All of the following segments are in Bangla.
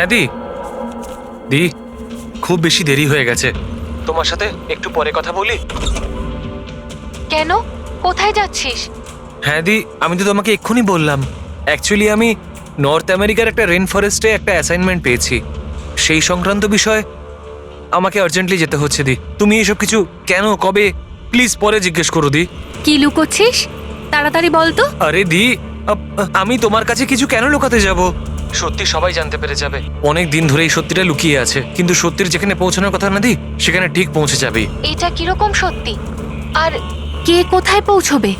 মায়াদি, দি খুব বেশি দেরি হয়ে গেছে, তোমার সাথে একটু পরে কথা বলি? কেন? কোথায় যাচ্ছিস? হ্যাঁ দি, আমি তো তোমাকে এক্ষুনি বললাম। অ্যাকচুয়ালি আমি নর্থ আমেরিকার একটা রেন ফরেস্টে একটা অ্যাসাইনমেন্ট পেয়েছি, সেই সংক্রান্ত বিষয়ে আমাকে আর্জেন্টলি যেতে হচ্ছে দি। তুমি এসব কিছু কেন, কবে, প্লিজ পরে জিজ্ঞেস করো দি। কি লুকোচ্ছিস? তাড়াতাড়ি বল তো। আরে দি, আমি তোমার কাছে কিছু কেন লুকাতে যাব? সত্যি সবাই জানতে পেরে যাবে। অনেক দিন ধরে এই সত্যিটা লুকিয়ে আছে, কিন্তু সত্যির যেখানে পৌঁছানোর কথা না দি, সেখানে ঠিক পৌঁছে যাবে। এটা কিরকম সত্যি? আর কে কোথায় পৌঁছবে?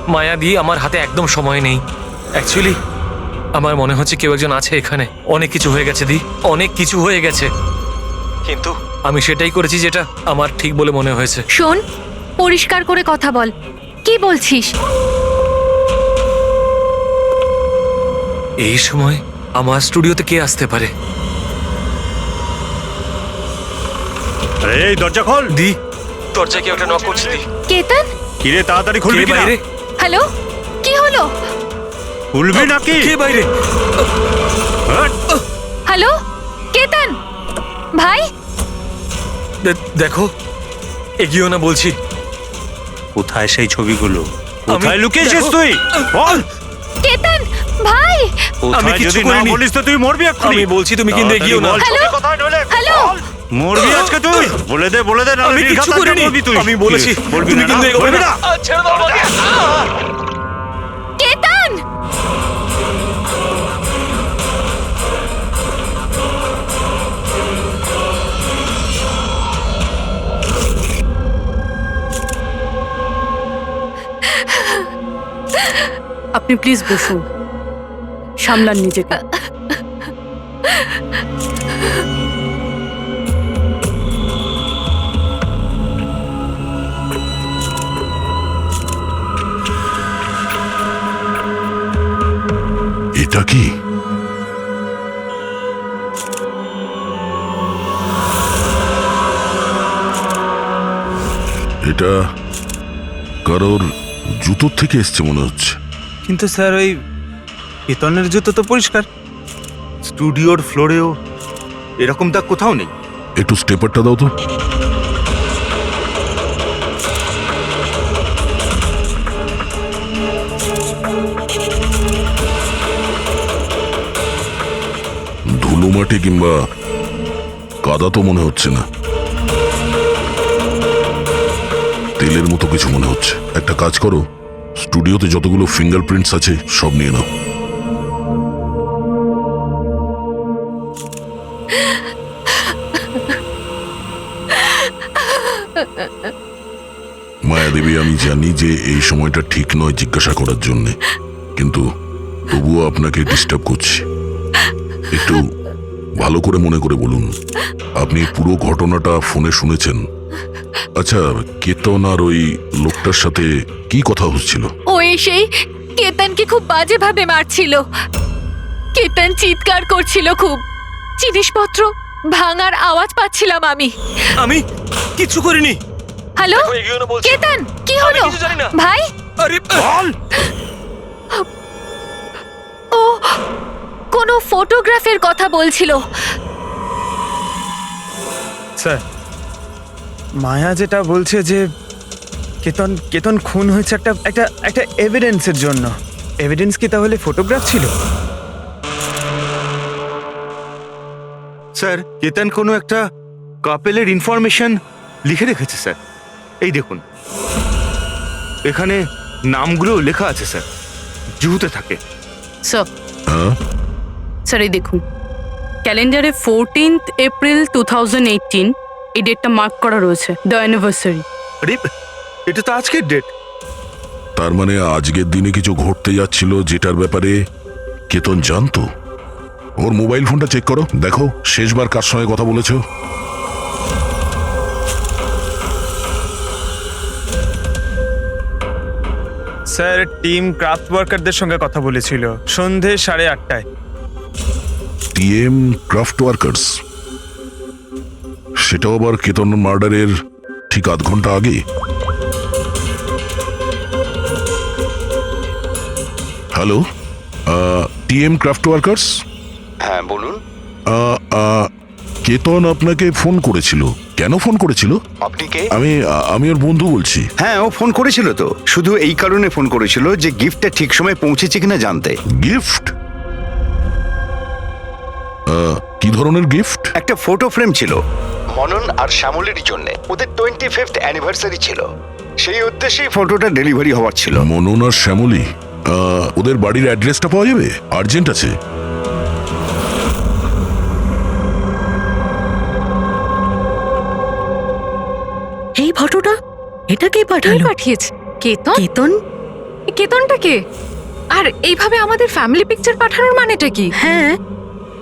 মায়া দি, আমার হাতে একদম সময় নেই। অ্যাকচুয়ালি আমার মনে হচ্ছে কেউ একজন আছে এখানে। অনেক কিছু হয়ে গেছে দি, অনেক কিছু হয়ে গেছে, কিন্তু আমি সেটাই করেছি যেটা আমার ঠিক বলে মনে হয়েছে। শোন, পরিষ্কার করে কথা বল, কি বলছিস? এই সময় আমার স্টুডিওতে কে আসতে পারে? আরে এই দরজা খোল। দি, দরজায় কেউ একটা নক করছে দি। কেতন? কিরে তাড়াতাড়ি খুলবি কে কিনা? বাইরে? হ্যালো, কি হলো? খুলবি নাকি? কে বাইরে? হাট! হ্যালো কেতন ভাই, দেখো, এগিয়েও না বলছি। কোথায় সেই ছবিগুলো? আমি- কোথায় লুকিয়েছিস দেখো- তুই? বল। কেতন ভাই। কোথায় কিচ্ছু যদি না করিনি। বলিস তো তুই মরবি এক্ষুনি। আমি বলছি, তুমি কিন্তু এগিয়েও না। তাড়াতাড়ি বল, হ্যালো? ছবি কোথায় নইলে হ্যালো? বল। মরবি আজকে তুই। বলে দে না আমি কিচ্ছু করিনি। মরবি তুই। আমি বলেছি, বলবি তুমি না, কিন্তু এগোবে বলবি না। না। ছেড়ে দাও আমাকে। কেতন! আপনি প্লিজ বসুন, সামলান নিজেকে। এটা কি? এটা কারোর জুতোর থেকে এসছে মনে হচ্ছে। কিন্তু স্যার, ওই কেতনের জুতো তো পরিষ্কার। স্টুডিওর ফ্লোরেও এরকম দাগ কোথাও নেই। একটু স্টেপারটা দাও তো। ধুলো মাটি কিংবা কাদা তো মনে হচ্ছে না, তেলের মতো কিছু মনে হচ্ছে। একটা কাজ করো, স্টুডিওতে যতগুলো ফিঙ্গারপ্রিন্টস আছে সব নিয়ে নাও। মায়াদেবী, আমি জানি যে এই সময়টা ঠিক নয় জিজ্ঞাসা করার জন্য, কিন্তু তবুও আপনাকে ডিস্টার্ব করছি। একটু ভালো করে মনে করে বলুন, আপনি পুরো ঘটনাটা ফোনে শুনেছেন? আচ্ছা, কেতন আর ওই লোকটার সাথে কি কথা হচ্ছিল? ও এসেই কেতনকে খুব বাজেভাবে মারছিল। কেতন চিৎকার করছিল খুব। জিনিসপত্র ভাঙার আওয়াজ পাচ্ছিলাম আমি। আমি কিচ্ছু করিনি। হ্যালো দেখো, এগিয়েও না বলছি। কেতন, কি আমি হলো কিছু জানি না। ভাই? আরে বল। ও কোনো ফটোগ্রাফের কথা বলছিল। স্যার, মায়া যেটা বলছে যে কেতন খুন হয়েছে একটা একটা একটা এভিডেন্সের জন্য। এভিডেন্স কি তাহলে ফটোগ্রাফ ছিল? স্যার, কেতন কোনো একটা কাপেলের ইনফরমেশন লিখে রেখেছে স্যার। এই দেখুন, এখানে নামগুলো লেখা আছে স্যার, জুহুতে থাকে। স্যার, হ্যাঁ, স্যার এই দেখুন, ক্যালেন্ডারে 14th এপ্রিল 2018 এই ডেটটা মার্ক করা রয়েছে, দ্য অ্যানিভার্সারি। আরে, এটা তো আজকের ডেট। তার মানে আজকের দিনে কিছু ঘটতে যাচ্ছিল যেটার ব্যাপারে কেতন জানতো। ওর মোবাইল ফোনটা চেক করো, দেখো শেষবার কার সঙ্গে কথা বলেছো। স্যার, টিম ক্রাফট ওয়ার্কারদের সঙ্গে কথা বলেছিল সন্ধে 8:30টায়। TM craft workers. সেটাও আবার কেতন মার্ডারের ঠিক আধ ঘন্টা আগে। Hello, TM craft workers. হ্যাঁ বলুন। কেতন আপনাকে ফোন করেছিল। কেন ফোন করেছিল? আপনি কে? আমি ওর বন্ধু বলছি। হ্যাঁ, ও ফোন করেছিল তো, শুধু এই কারণে ফোন করেছিল যে গিফটটা ঠিক সময় পৌঁছেছে কিনা জানতে। গিফট? কি ধরনের গিফট? একটা ফটো ফ্রেম ছিল মনন আর শ্যামলের জন্য, ওদের 25th অ্যানিভার্সারি ছিল, সেই উদ্দেশ্যেই ফটোটা ডেলিভারি হওয়ার ছিল। মনন আর শ্যামলী, ওদের বাড়ির অ্যাড্রেসটা পাওয়া যাবে? আর্জেন্ট আছে। এই ফটোটা, এটা কে কে পাঠালো? পাঠিয়েছে? কেতন? কেতন? কেতনটা কে? আর এইভাবে আমাদের ফ্যামিলি পিকচার পাঠানোর মানেটা কি? হ্যাঁ,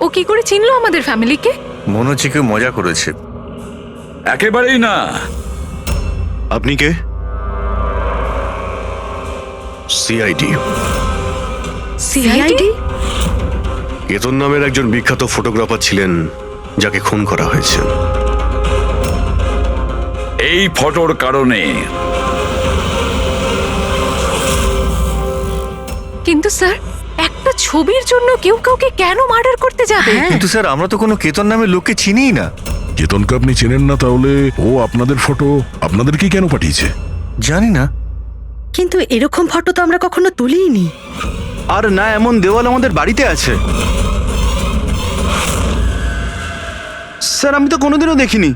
ও কি করে চিনলো আমাদের ফ্যামিলিকে? মনে হচ্ছে কেউ মজা করেছে। একেবারেই না। আপনি কে? সিআইডি। সিআইডি? কেতন নামের একজন বিখ্যাত ফটোগ্রাফার ছিলেন যাকে খুন করা হয়েছে। এই ফটোর কারণে। কিন্তু স্যার, একটা ছবির জন্য কেউ কাউকে কেন মার্ডার করতে যাবে? কিন্তু স্যার, আমরা তো কোনো কেতন নামের লোককে চিনিই না। কেতনকে আপনি চেনেন না, তাহলে ও আপনাদের ফটো আপনাদেরকে কেন পাঠিয়েছে? জানি না। কিন্তু এরকম ফটো তো আমরা কখনো তুলিনি। আর না এমন দেওয়াল আমাদের বাড়িতে আছে। স্যার, আমি তো কোনোদিনও দেখিনি।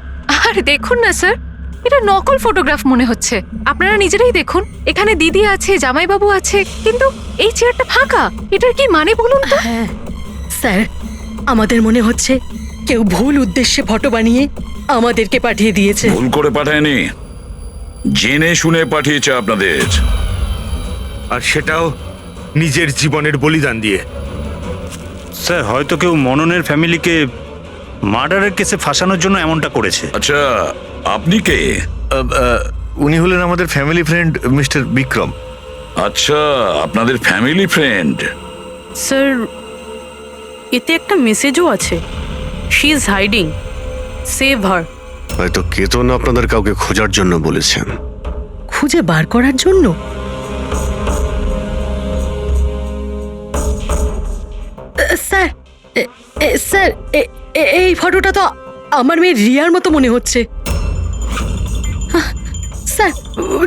আর দেখুন না স্যার, এটা নকল ফটোগ্রাফ মনে হচ্ছে। আপনারা নিজেরাই দেখুন, এখানে দিদি আছে, জামাইবাবু আছে, কিন্তু এই চেয়ারটা ফাঁকা। এটার কি মানে বলুন তো? হ্যাঁ স্যার, আমাদের মনে হচ্ছে কেউ ভুল উদ্দেশ্যে ফটো বানিয়ে আমাদেরকে পাঠিয়ে দিয়েছে। ভুল করে পাঠায়নি, জেনে শুনে পাঠিয়েছে আপনাদের। আর সেটাও নিজের জীবনের বলিদান দিয়ে। স্যার, হয়তো কেউ মননের ফ্যামিলিকে মার্ডারের কেসে ফাঁসানোর জন্য এমনটা করেছে। আচ্ছা, আপনি কে? উনি হলেন আমাদের ফ্যামিলি ফ্রেন্ড মিস্টার বিক্রম। আচ্ছা, আপনাদের ফ্যামিলি ফ্রেন্ড। স্যার, এতে একটা মেসেজও আছে। শি ইজ হাইডিং, সেভ হার। হয়তো কেতন আপনাদের কাউকে খোঁজার জন্য বলেছেন। খুঁজে বার করার জন্য? স্যার, স্যার, এই ফটোটা তো আমার মেয়ে রিয়ার মতো মনে হচ্ছে। স্যার,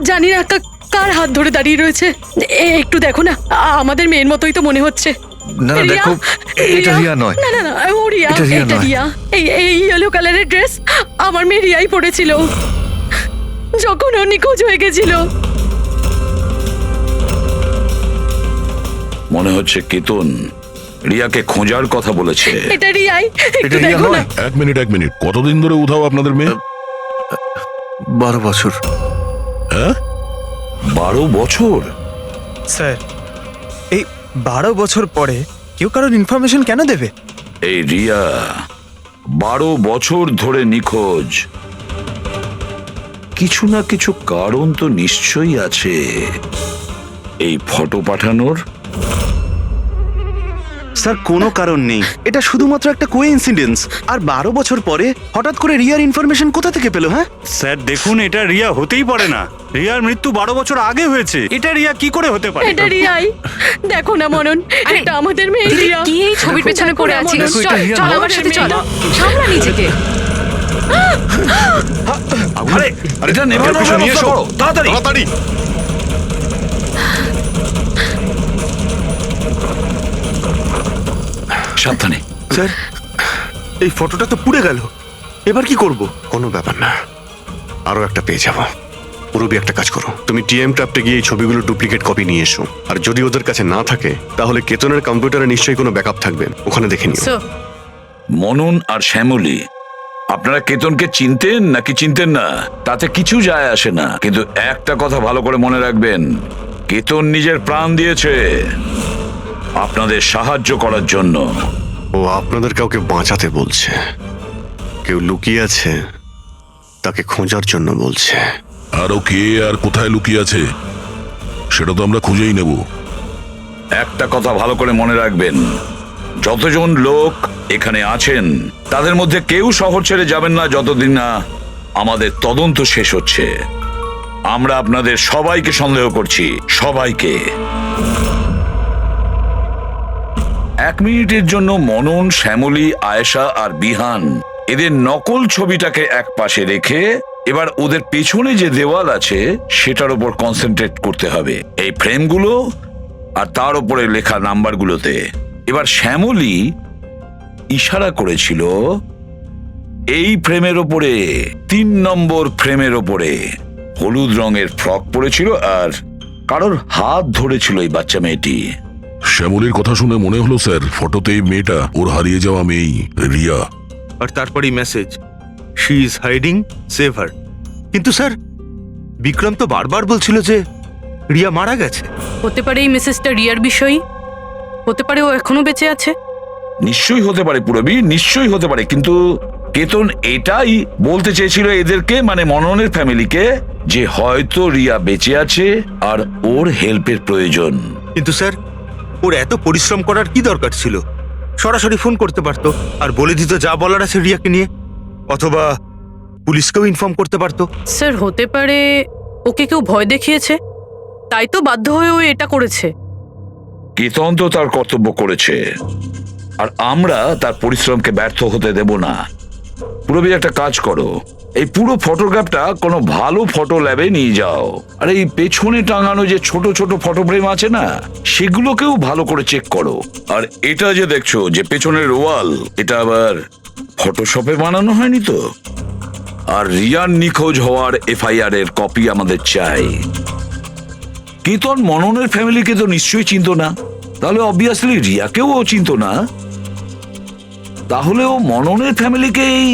জানি না কার হাত ধরে দাঁড়িয়ে রয়েছে। একটু দেখো না, আমাদের মেয়ের মতোই তো মনে হচ্ছে। না রিয়া, দেখো, এটা রিয়া নয়। না না না, ও রিয়া, এটা রিয়া এটা নয়। রিয়া। এই ইয়েলো কালারের ড্রেস আমার মেয়ে রিয়াই পরেছিল যখন ও নিখোঁজ হয়ে গেছিল। মনে হচ্ছে কেতন রিয়াকে খোঁজার কথা বলেছে। এটা রিয়াই, একটু এটা রিয়া দেখো না। নয়। এক মিনিট, কতদিন ধরে উধাও আপনাদের মেয়ে? 12 বছর। হ্যাঁ, 12 বছর? স্যার, এই 12 বছর পরে কেউ কারোর ইনফরমেশন কেন দেবে? এই রিয়া 12 বছর ধরে নিখোঁজ। কিছু না কিছু কারণ তো নিশ্চয়ই আছে এই ফটো পাঠানোর। স্যার, কোনো কারণ নেই। এটা শুধুমাত্র একটা কোইন্সিডেন্স। আর 12 বছর পরে হঠাৎ করে রিয়ার ইনফরমেশন কোথা থেকে পেলো? হ্যাঁ স্যার দেখুন, এটা রিয়া হতেই পারে না। রিয়ার মৃত্যু 12 বছর আগে হয়েছে। এটা রিয়া কি করে হতে পারে? এটা রিয়াই, দেখো না মনন, আরে, এটা আমাদের মেয়ে রিয়া। কি এই ছবির পেছনে পড়ে আছিস? দেখো, এটা চল রিয়া চল নয়। আমার সাথে চল, সামলা নিজেকে। আরে এটা নেভানোর ব্যবস্থা করো, তাড়াতাড়ি। সাবধানে। স্যার, এই ফটোটা তো পুড়ে গেল। এবার কি করব? কোনো ব্যাপার না, আরো একটা পেয়ে যাব। পুরবি, একটা কাজ করো, তুমি টিএম ক্রাফটে গিয়ে এই ছবিগুলো ডুপ্লিকেট কপি নিয়ে এসো। আর যদি ওদের কাছে না থাকে তাহলে কেতনের কম্পিউটারে নিশ্চয়ই কোনো ব্যাকআপ থাকবে, ওখানে দেখে নিও। স্যার, মনন আর শ্যামলী, আপনারা কেতনকে চিনতেন নাকি চিনতেন না তাতে কিছু যায় আসে না, কিন্তু একটা কথা ভালো করে মনে রাখবেন, কেতন নিজের প্রাণ দিয়েছে আপনাদের সাহায্য করার জন্য। ও আপনাদের কাউকে বাঁচাতে বলছে, কেউ লুকিয়ে আছে তাকে খোঁজার জন্য বলছে। আর ও কে আর কোথায় লুকিয়ে আছে সেটা তো আমরা খুঁজেই নেব। একটা কথা ভালো করে মনে রাখবেন, যতজন লোক এখানে আছেন তাদের মধ্যে কেউ শহর ছেড়ে যাবেন না যতদিন না আমাদের তদন্ত শেষ হচ্ছে। আমরা আপনাদের সবাইকে সন্দেহ করছি, সবাইকে। 1 মিনিটের জন্য মনন, শ্যামলী, আয়েশা আর বিহান এদের নকল ছবিটাকে এক পাশে রেখে এবার ওদের পেছনে যে দেওয়াল আছে সেটার উপর কনসেন্ট্রেট করতে হবে, এই ফ্রেমগুলো আর তার উপরে লেখা নাম্বারগুলোতে। এবার শ্যামলী ইশারা করেছিল এই ফ্রেমের ওপরে, 3 নম্বর ফ্রেমের ওপরে। হলুদ রঙের ফ্রক পরেছিল আর কারোর হাত ধরেছিল এই বাচ্চা মেয়েটি। শ্যামলীর কথা শুনে মনে হলো স্যার ফটোতে এই মেয়েটা ওর হারিয়ে যাওয়া মেয়ে রিয়া। আর তারপরেই message, she is hiding, save হার। কিন্তু স্যার, বিক্রম তো বারবার বলছিল যে রিয়া মারা গেছে। হতে পারে এই মেসেজটা রিয়ার বিষয়ই, হতে পারে ও এখনো বেঁচে আছে। নিশ্চয়ই হতে পারে পুরবী, নিশ্চয়ই হতে পারে, কিন্তু কেতন এটাই বলতে চেয়েছিল এদেরকে, মানে মননের ফ্যামিলিকে, যে হয়তো রিয়া বেঁচে আছে আর ওর হেল্পের প্রয়োজন। কিন্তু স্যার, ওর এত পরিশ্রম করার কি দরকার ছিল? সরাসরি ফোন করতে পারতো আর বলে দিত যা বলার আছে রিয়াকে নিয়ে, অথবা পুলিশকেও ইনফর্ম করতে পারতো। স্যার হতে পারে ওকে কেউ ভয় দেখিয়েছে, তাই তো বাধ্য হয়ে ও এটা করেছে। কেতন তো তার কর্তব্য করেছে আর আমরা তার পরিশ্রমকে ব্যর্থ হতে দেব না। পুরবী একটা কাজ করো, এই পুরো ফটোগ্রাফটা কোনো ভালো ফটো ল্যাবে নিয়ে যাও, আর এই পেছনে টাঙানো যে ছোট ছোট ফটো ফ্রেম আছে না, সেগুলোকেও ভালো করে চেক করো। আর এটা যে দেখছো যে পেছনের ওয়াল, এটা আবার ফটোশপে বানানো হয়নি তো? আর রিয়ার নিখোঁজ হওয়ার এফআইআর এর কপি আমাদের চাই। কেতন মননের ফ্যামিলিকে তো নিশ্চয়ই চিনতো না, তাহলে অবভিয়াসলি রিয়াকেও ও চিনতো না। তাহলে ও মননের ফ্যামিলিকে এই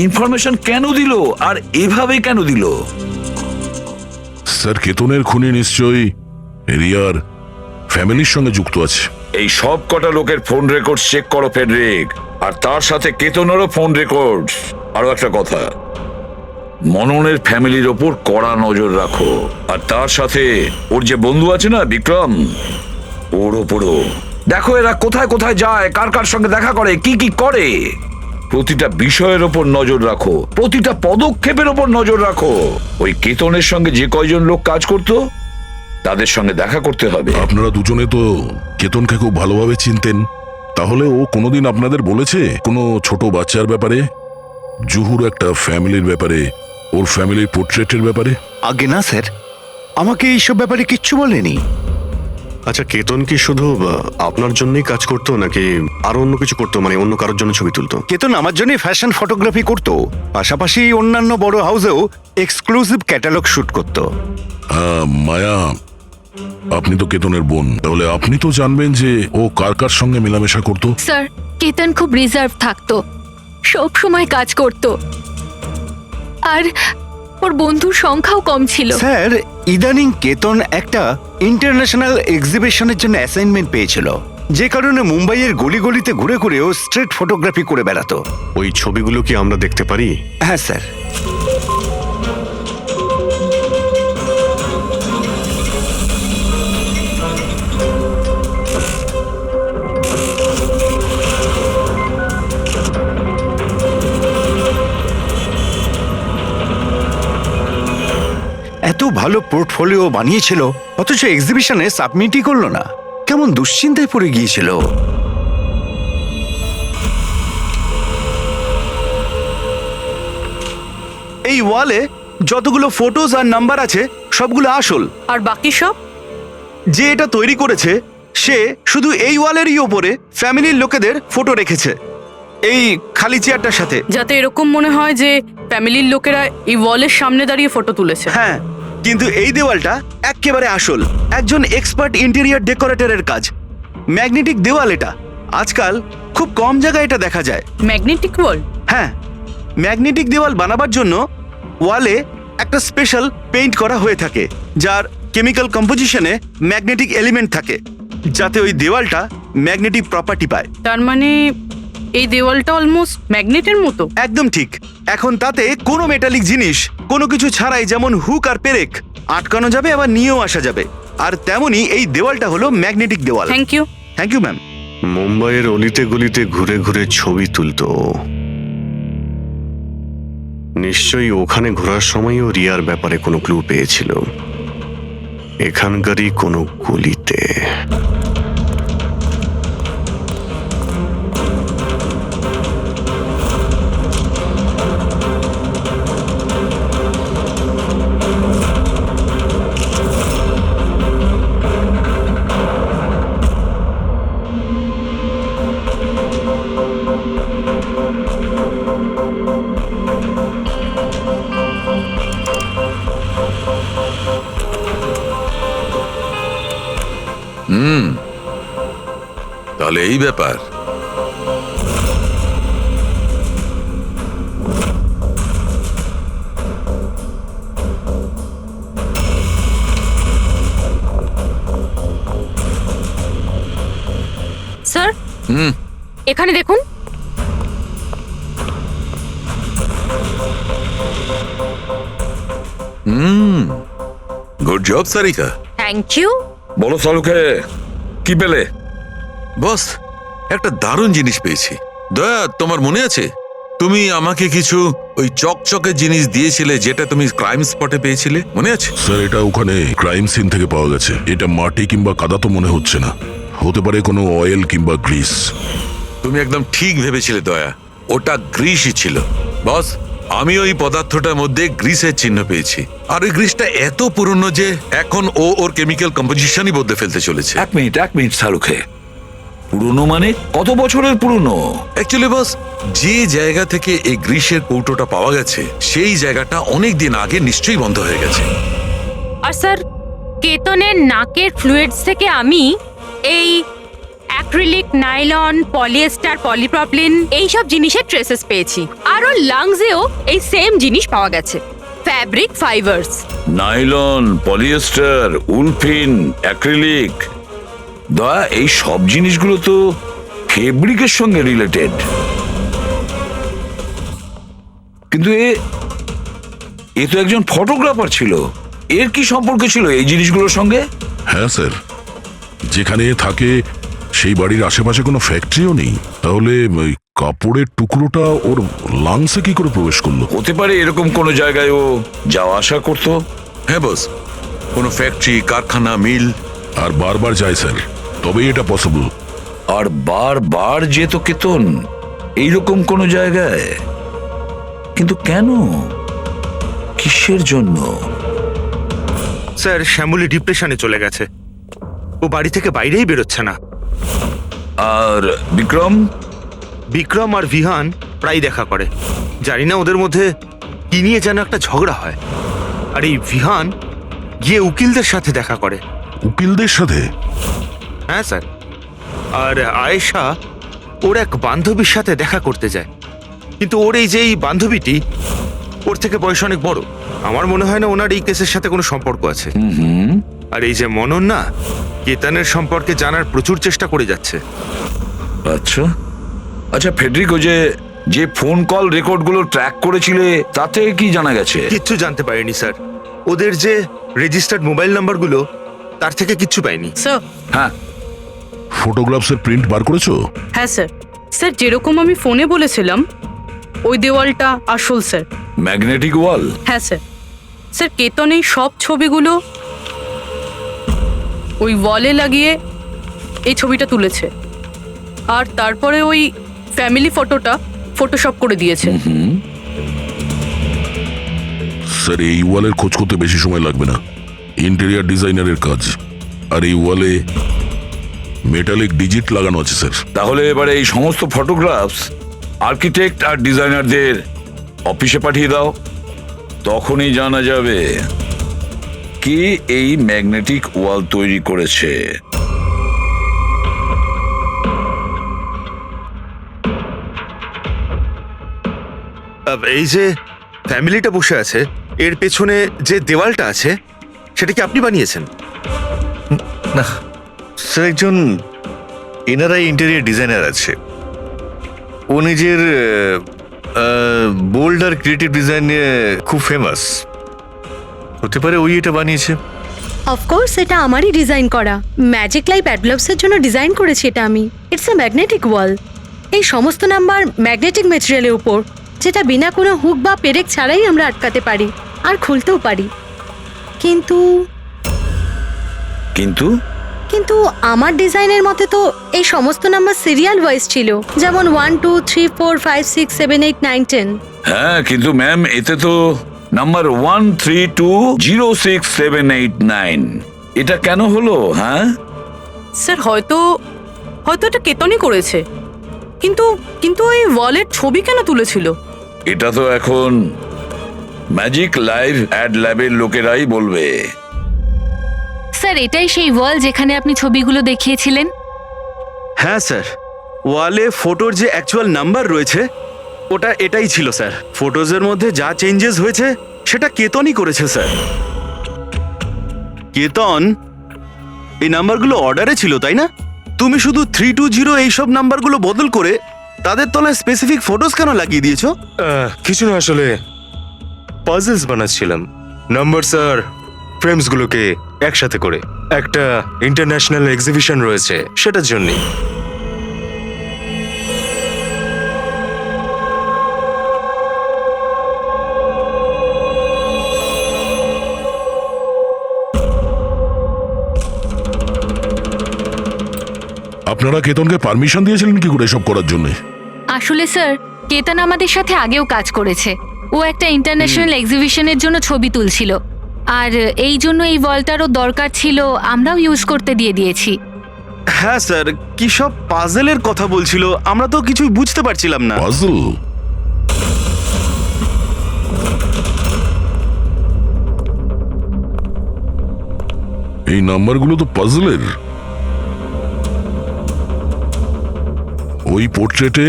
ইনফরমেশন কেন দিল, আর এভাবে কেন দিল? স্যার কেতনের খুনি নিশ্চয়ই রিয়ার ফ্যামিলির সঙ্গে যুক্ত আছে। এই সব কটা লোকের ফোন রেকর্ড চেক করো ফেডরিক, আর তার সাথে কেতনেরও ফোন রেকর্ড। আরো একটা কথা, মননের ফ্যামিলির ওপর কড়া নজর রাখো, আর তার সাথে ওর যে বন্ধু আছে না বিক্রম, ওর ওপরও দেখো এরা কোথায় কোথায় যায়, কার কার সঙ্গে দেখা করে, কি কি করে। প্রতিটা বিষয়ের ওপর নজর রাখো, প্রতিটা পদক্ষেপের ওপর নজর রাখো। ওই কেতনের সঙ্গে যে কয়জন লোক কাজ করতো তাদের সঙ্গে দেখা করতে হবে। আপনারা দুজনে তো কেতনকে খুব ভালোভাবে চিনতেন, তাহলে ও কোনোদিন আপনাদের বলেছে কোনো ছোট বাচ্চার ব্যাপারে, জুহুর একটা ফ্যামিলির ব্যাপারে, ওর ফ্যামিলির পোর্ট্রেটের ব্যাপারে? আগে না স্যার, আমাকে এইসব ব্যাপারে কিচ্ছু বলেনি। আচ্ছা, কেতন কি শুধু আপনার জন্যই কাজ করতো নাকি আরো অন্য কিছু করতো, মানে অন্য কারোর জন্য ছবি তুলতো? কেতন আমার জন্য ফ্যাশন ফটোগ্রাফি করতো, পাশাপাশি অন্যান্য বড় হাউসেও এক্সক্লুসিভ ক্যাটালগ শুট করতো। মায়া, আপনি তো কেতনের বোন, তাহলে আপনি তো জানবেন যে ও কার কার সঙ্গে মেলামেশা করতো। স্যার, কেতন খুব রিজার্ভ থাকতো, সব সময় কাজ করত, আর ওর বন্ধুর সংখ্যাও কম ছিল। স্যার, ইদানিং কেতন একটা ইন্টারন্যাশনাল এক্সিবিশনের জন্য অ্যাসাইনমেন্ট পেয়েছিল, যে কারণে মুম্বাইয়ের গলি গলিতে ঘুরে ঘুরে ও স্ট্রিট ফটোগ্রাফি করে বেড়াতো। ওই ছবিগুলো কি আমরা দেখতে পারি? হ্যাঁ স্যার। এত ভালো পোর্টফোলিও বানিয়েছিল, অথচ এক্সিবিশনে সাবমিটই করলো না। কেমন দুশ্চিন্তায় পড়ে গিয়েছিল। এই ওয়ালে যতগুলো ফটোজ আর নাম্বার আছে সবগুলো আসল, আর বাকি সব? যে এটা তৈরি করেছে সে শুধু এই ওয়ালেরই ওপরে ফ্যামিলির লোকেদের ফটো রেখেছে, এই খালি চেয়ারটার সাথে, যাতে এরকম মনে হয় যে ফ্যামিলির লোকেরা এই ওয়ালের সামনে দাঁড়িয়ে ফটো তুলেছে। হ্যাঁ, কিন্তু এই দেওয়ালটা একেবারে আসল, একজন এক্সপার্ট ইন্টেরিয়র ডেকোরেটরের কাজ। ম্যাগনেটিক দেওয়াল এটা, আজকাল খুব কম জায়গায় এটা দেখা যায়। ম্যাগনেটিক ওয়াল? হ্যাঁ, ম্যাগনেটিক দেওয়াল বানাবার জন্য ওয়ালে একটা স্পেশাল পেইন্ট করা হয়ে থাকে, যার কেমিক্যাল কম্পোজিশনে ম্যাগনেটিক এলিমেন্ট থাকে, যাতে ওই দেওয়ালটা ম্যাগনেটিক প্রপার্টি পায়। তার মানে এই দেওয়ালটা অলমোস্ট ম্যাগনেটের মতো? একদম ঠিক। এখন তাতে কোনো মেটালিক জিনিস, কোনো কিছু ছাড়াই, যেমন হুক আর পেরেক, আটকানো যাবে, আবার নিয়েও আসা যাবে। আর তেমনি এই দেওয়ালটা হলো ম্যাগনেটিক দেওয়াল। Thank you. Thank you ma'am. মুম্বাইয়ের অলিতে গলিতে ঘুরে ঘুরে ছবি তুলতো ও। নিশ্চয়ই ওখানে ঘোরার সময়ও রিয়ার ব্যাপারে কোনো ক্লু পেয়েছিল, এখানকারই কোনো গলিতে। তাহলে এই ব্যাপার। স্যার এখানে দেখুন। Good job Sarika. Thank you. বলো সালুকে, কি পেলে? বস, একটা দারুণ জিনিস পেয়েছি। দয়া, তোমার মনে আছে তুমি আমাকে কিছু ওই চকচকে জিনিস দিয়েছিলে যেটা তুমি ক্রাইম স্পটে পেয়েছিলে, মনে আছে? স্যার, এটা ওখানে ক্রাইম সিন থেকে পাওয়া গেছে। এটা মাটি কিংবা কাদা তো মনে হচ্ছে না, হতে পারে কোনো অয়েল কিংবা গ্রিস। তুমি একদম ঠিক ভেবেছিলে দয়া, ওটা গ্রিসই ছিল। বস, আমি ওই পদার্থটার মধ্যে গ্রিসের চিহ্ন পেয়েছি, আর ওই গ্রিসটা এত পুরনো যে এখন ও ওর কেমিক্যাল কম্পোজিশনই বদলে ফেলতে চলেছে। এক মিনিট সালুকে, পুরনো মানে কত বছরের পুরনো? অ্যাকচুয়ালি বস, যে জায়গা থেকে এই গ্রিসের কৌটোটা পাওয়া গেছে সেই জায়গাটা অনেক দিন আগে নিশ্চয়ই বন্ধ হয়ে গেছে। আর স্যার, কেতনের নাকের ফ্লুইডস থেকে আমি এই অ্যাক্রিলিক, নাইলন, পলিয়েস্টার, পলিপ্রপলিন এইসব জিনিসের ট্রেসেস পেয়েছি। আর ওর লাংসেও এই সেম জিনিস পাওয়া গেছে, fabric fibres. Nylon, polyester, olefin, acrylic. দয়া, এই সব জিনিসগুলো তো ফেব্রিকের সঙ্গে রিলেটেড, কিন্তু এ তো একজন ফটোগ্রাফার ছিল। এর কি সম্পর্ক ছিল এই জিনিসগুলোর সঙ্গে? হ্যাঁ স্যার, যেখানে থাকে সেই বাড়ির আশেপাশে কোনো ফ্যাক্টরিও নেই, তাহলে ওই কাপড়ের টুকরোটা ওর লাংসে কি করে প্রবেশ করলো? হতে পারে এরকম কোনো জায়গায় ও যাওয়া আসা করতো। হ্যাঁ বস, কোনো ফ্যাক্টরি, কারখানা, মিল। আর বারবার যায় স্যার, তবেই এটা পসিবল। আর বারবার যেত কেতন এইরকম কোনো জায়গায়, কিন্তু কেন, কিসের জন্য? স্যার, শ্যামলী ডিপ্রেশনে চলে গেছে, ও বাড়ি থেকে বাইরেই বেরোচ্ছে না। আর বিক্রম? বিক্রম আর ভিহান প্রায় দেখা করে। জানি না ওদের মধ্যে কি নিয়ে যেন একটা ঝগড়া হয়। আর এই ভিহান গিয়ে উকিলদের সাথে দেখা করে। উকিলদের সাথে? হ্যাঁ স্যার। আর আয়েশা ওর এক বান্ধবীর সাথে দেখা করতে যায়, কিন্তু ওর এই যে এই বান্ধবীটি ওর থেকে বয়স অনেক বড়। আমার মনে হয় না ওনার এই কেসের সাথে কোনো সম্পর্ক আছে। আর এই যে মনন না, কেতনের সম্পর্কে জানার প্রচুর চেষ্টা করে যাচ্ছে। আচ্ছা আচ্ছা, ফেডরিকো যে ফোন কল রেকর্ডগুলো ট্র্যাক করেছিলে তাতে কি জানা গেছে? কিচ্ছু জানতে পারিনি স্যার। ওদের যে রেজিস্টার্ড মোবাইল নাম্বারগুলো, তার থেকে কিচ্ছু পাইনি। স্যার। হ্যাঁ, ফটোগ্রাফসের প্রিন্ট বার করেছো? হ্যাঁ স্যার। স্যার, যেরকম আমি ফোনে বলেছিলাম ওই দেওয়ালটা আসল স্যার। ম্যাগনেটিক ওয়াল? হ্যাঁ স্যার। স্যার, কেতন এই সব ছবিগুলো ওই ওয়ালে লাগিয়ে এই ছবিটা তুলেছে, আর তারপরে ওই ফ্যামিলি ফটোটা ফটোশপ করে দিয়েছে। স্যার, এই ওয়ালের খোঁজ করতে বেশি সময় লাগবে না, ইন্টেরিয়ার ডিজাইনারের কাজ। আর এই ওয়ালে মেটালিক ডিজিট লাগানো আছে স্যার। তাহলে এবারে এই সমস্ত ফটোগ্রাফস আর্কিটেক্ট আর ডিজাইনারদের অফিসে পাঠিয়ে দাও, তখনই জানা যাবে কে এই ম্যাগনেটিক ওয়াল তৈরি করেছে। এই যে ফ্যামিলিটা বসে আছে, এর পেছনে যে দেওয়ালটা আছে সেটা কি আপনি বানিয়েছেন? না স্যার, একজন এনআরআই ইন্টেরিয়র ডিজাইনার আছে, ও নিজের বোল্ড আর ক্রিয়েটিভ ডিজাইন নিয়ে খুব ফেমাস। হতে পারে ওই এটা বানিয়েছে। অফকোর্স এটা আমারই ডিজাইন করা ম্যাজিক লাইফ অ্যাডব্লবসের জন্য ডিজাইন করেছি এটা আমি। ইটস এ ম্যাগনেটিক ওয়াল। এই সমস্ত নাম্বার ম্যাগনেটিক ম্যাটেরিয়ালের উপর, যেটা বিনা কোনো হুক বা পেরেক ছাড়াই আমরা আটকাতে পারি আর খুলতেও পারি। কিন্তু কিন্তু কিন্তু আমার ডিজাইনের মতে তো এই সমস্ত নাম্বার সিরিয়াল ওয়াইজ ছিল, যেমন 1 2 3 4 5 6 7 8 9 10। হ্যাঁ, কিন্তু ম্যাম এতে তো নাম্বার 1320678 এটা কেন হলো? হ্যাঁ স্যার হয়তো এটা কেতনই করেছে, কিন্তু কিন্তু এই ওয়ালের ছবি কেন তুলেছিল? এটা তো এখন ম্যাজিক লাইভ অ্যাড ল্যাবের লোকেরাই বলবে। স্যার এটাই সেই ওয়াল যেখানে আপনি ছবিগুলো দেখিয়েছিলেন? হ্যাঁ স্যার, ওয়ালে ফটোর যে অ্যাকচুয়াল নাম্বার রয়েছে ওটা এটাই ছিল স্যার। ফটোজের মধ্যে যা চেঞ্জেস হয়েছে সেটা কেতনই করেছে স্যার। কেতন, এই নাম্বারগুলো অর্ডারে ছিল তাই না? তুমি শুধু 320 এইসব নাম্বারগুলো বদল করে তাদের তলায় স্পেসিফিক ফটোজ কেন লাগিয়ে দিয়েছো? কিছু না, আসলে পাজলস বানাচ্ছিলাম নাম্বারস আর ফ্রেমসগুলোকে একসাথে করে। একটা ইন্টারন্যাশনাল এক্সিবিশন রয়েছে সেটার জন্য। আপনারা কেতনকে পারমিশন দিয়েছিলেন কি করে এসব করার জন্য? আসলে স্যার কেতন আমাদের সাথে আগেও কাজ করেছে। ও একটা ইন্টারন্যাশনাল এক্সিবিশনের জন্য ছবি তুলছিল, আর এই জন্য এই ওয়ালটারও দরকার ছিল, আমরাও ইউজ করতে দিয়ে দিয়েছি। হ্যাঁ স্যার, কি সব পাজেলের কথা বলছিল, আমরা তো কিছুই বুঝতে পারছিলাম না। পাজল? এই নাম্বারগুলো তো পাজলের। ওই পোর্ট্রেটে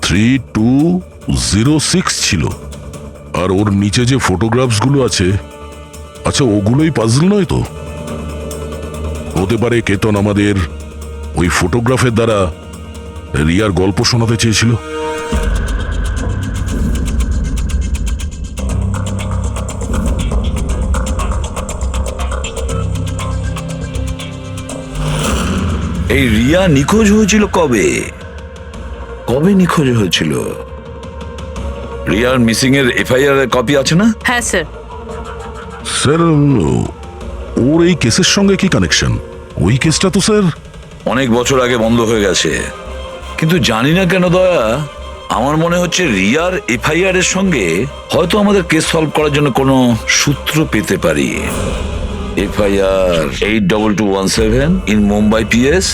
3206 ছিল, আর ওর নিচে যে ফটোগ্রাফসগুলো আছে, আচ্ছা ওগুলোই পাজল নয় তো? হতে পারে কেতন আমাদের ওই ফটোগ্রাফের দ্বারা রিয়ার গল্প শোনাতে চেয়েছিল। এই রিয়া নিখোঁজ হয়েছিল কবে? কবে নিখোঁজ হয়েছিল? রিয়ার মিসিং এর এফআইআর এর কপি আছে না? হ্যাঁ স্যার। স্যার ওর এই কেসের সঙ্গে কি কানেকশন? ওই কেসটা তো স্যার অনেক বছর আগে বন্ধ হয়ে গেছে, কিন্তু জানি না কেন দয়া, আমার মনে হচ্ছে রিয়ার এফআইআর এর সঙ্গে হয়তো আমাদের কেস সলভ করার জন্য কোনো সূত্র পেতে পারি। FIR 82217 in Mumbai PS.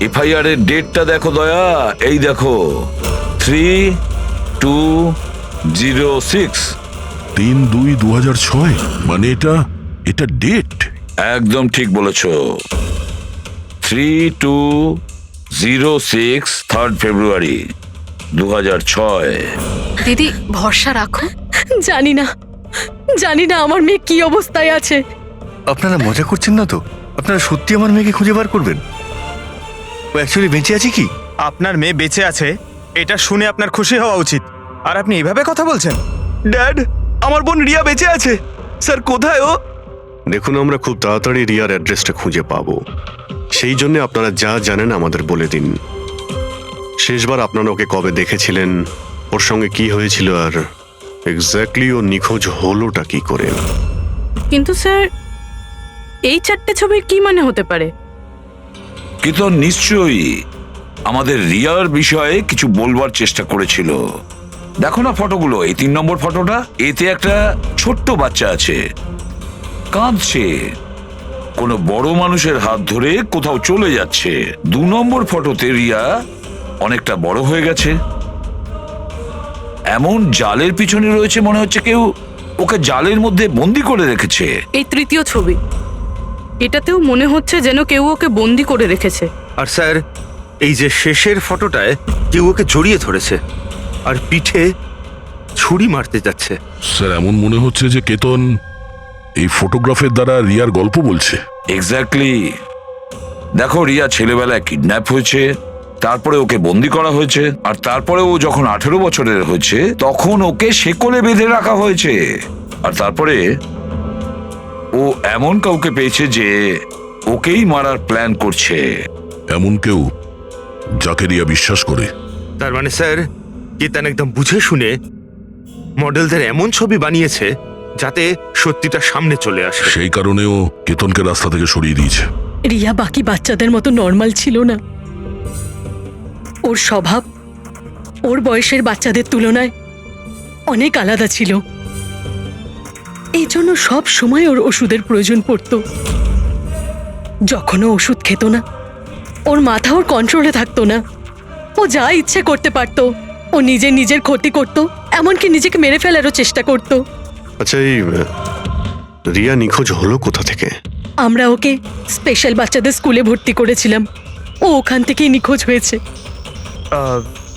FIR এর ডেটটা দেখো দয়া, এই দেখো 3206। 3/2/2006, মানে এটা ডেট। একদম ঠিক বলেছ। 3206 3rd ফেব্রুয়ারি 2006। দিদি ভরসা রাখো। জানি না আমার মেয়ে কি অবস্থায় আছে। আপনারা মজা করছেন না তো? আপনারা সত্যি আমার মেয়েকে খুঁজে বার করবেন? ও অ্যাকচুয়ালি বেঁচে আছে কি? আপনার মেয়ে বেঁচে আছে এটা শুনে আপনার খুশি হওয়া উচিত, আর আপনি এভাবে কথা বলছেন? ড্যাড, আমার বোন রিয়া বেঁচে আছে। স্যার কোথায় ও? দেখুন, আমরা খুব তাড়াতাড়ি রিয়ার অ্যাড্রেসটা খুঁজে পাবো। সেই জন্য আপনারা যা জানেন আমাদের বলে দিন। শেষবার আপনারা ওকে কবে দেখেছিলেন, ওর সঙ্গে কি হয়েছিল, আর এক্স্যাক্টলি ও নিখোঁজ হলোটা কি করে? কিন্তু স্যার এই 4টে ছবির কি মানে হতে পারে? কিন্তু নিশ্চয়ই আমাদের রিয়ার বিষয়ে কিছু বলবার চেষ্টা করেছিল। দেখো না ফটোগুলো, এই 3 নম্বর ফটোটা, এতে একটা ছোট্ট বাচ্চা আছে, কাঁদছে, কোনো বড় মানুষের হাত ধরে কোথাও চলে যাচ্ছে। 2 নম্বর ফটোতে রিয়া অনেকটা বড় হয়ে গেছে, এমন জালের পিছনে রয়েছে, মনে হচ্ছে কেউ ওকে জালের মধ্যে বন্দি করে রেখেছে। এই 3য় ছবি, এটাতেও মনে হচ্ছে যেন কেউ ওকে বন্দি করে রেখেছে। আর স্যার, এই যে শেষের ফটোটায় কেউ ওকে জড়িয়ে ধরেছে আর পিঠে ছুরি মারতে যাচ্ছে। স্যার এমন মনে হচ্ছে যে কেতন এই ফটোগ্রাফের দ্বারা রিয়ার গল্প বলছে। এক্স্যাক্টলি। দেখো, রিয়া ছেলেবেলায় কিডন্যাপ হয়েছে, তারপরে ওকে বন্দি করা হয়েছে, আর তারপরে ও যখন 18 বছরের হয়েছে তখন ওকে শেকলে বেঁধে রাখা হয়েছে, আর তারপরে ও এমন কাউকে পেয়েছে যে ওকেই মারার প্ল্যান করছে। এমন কেউ যাকে রিয়া বিশ্বাস করে। তার মানে স্যার কেতন একদম বুঝে শুনে মডেলদের এমন ছবি বানিয়েছে যাতে সত্যিটা সামনে চলে আসে। সেই কারণেও কেতনকে রাস্তা থেকে সরিয়ে দিয়েছে। রিয়া বাকি বাচ্চাদের মতো নর্মাল ছিল না। ওর স্বভাব ওর বয়সের বাচ্চাদের তুলনায় অনেক আলাদা ছিল। এই জন্য সব সময় ওর ওষুধের প্রয়োজন পড়তো। যখন ও ওষুধ খেত না, ওর মাথা ওর কন্ট্রোলে থাকতো না। ও যা ইচ্ছে করতে পারতো। ও নিজের ক্ষতি করত, এমনকি নিজেকে মেরে ফেলারও চেষ্টা করত। আচ্ছা, এই রিয়া নিখোঁজ হলো কোথা থেকে? আমরা ওকে স্পেশাল বাচ্চাদের স্কুলে ভর্তি করেছিলাম। ও ওখান থেকেই নিখোঁজ হয়েছে।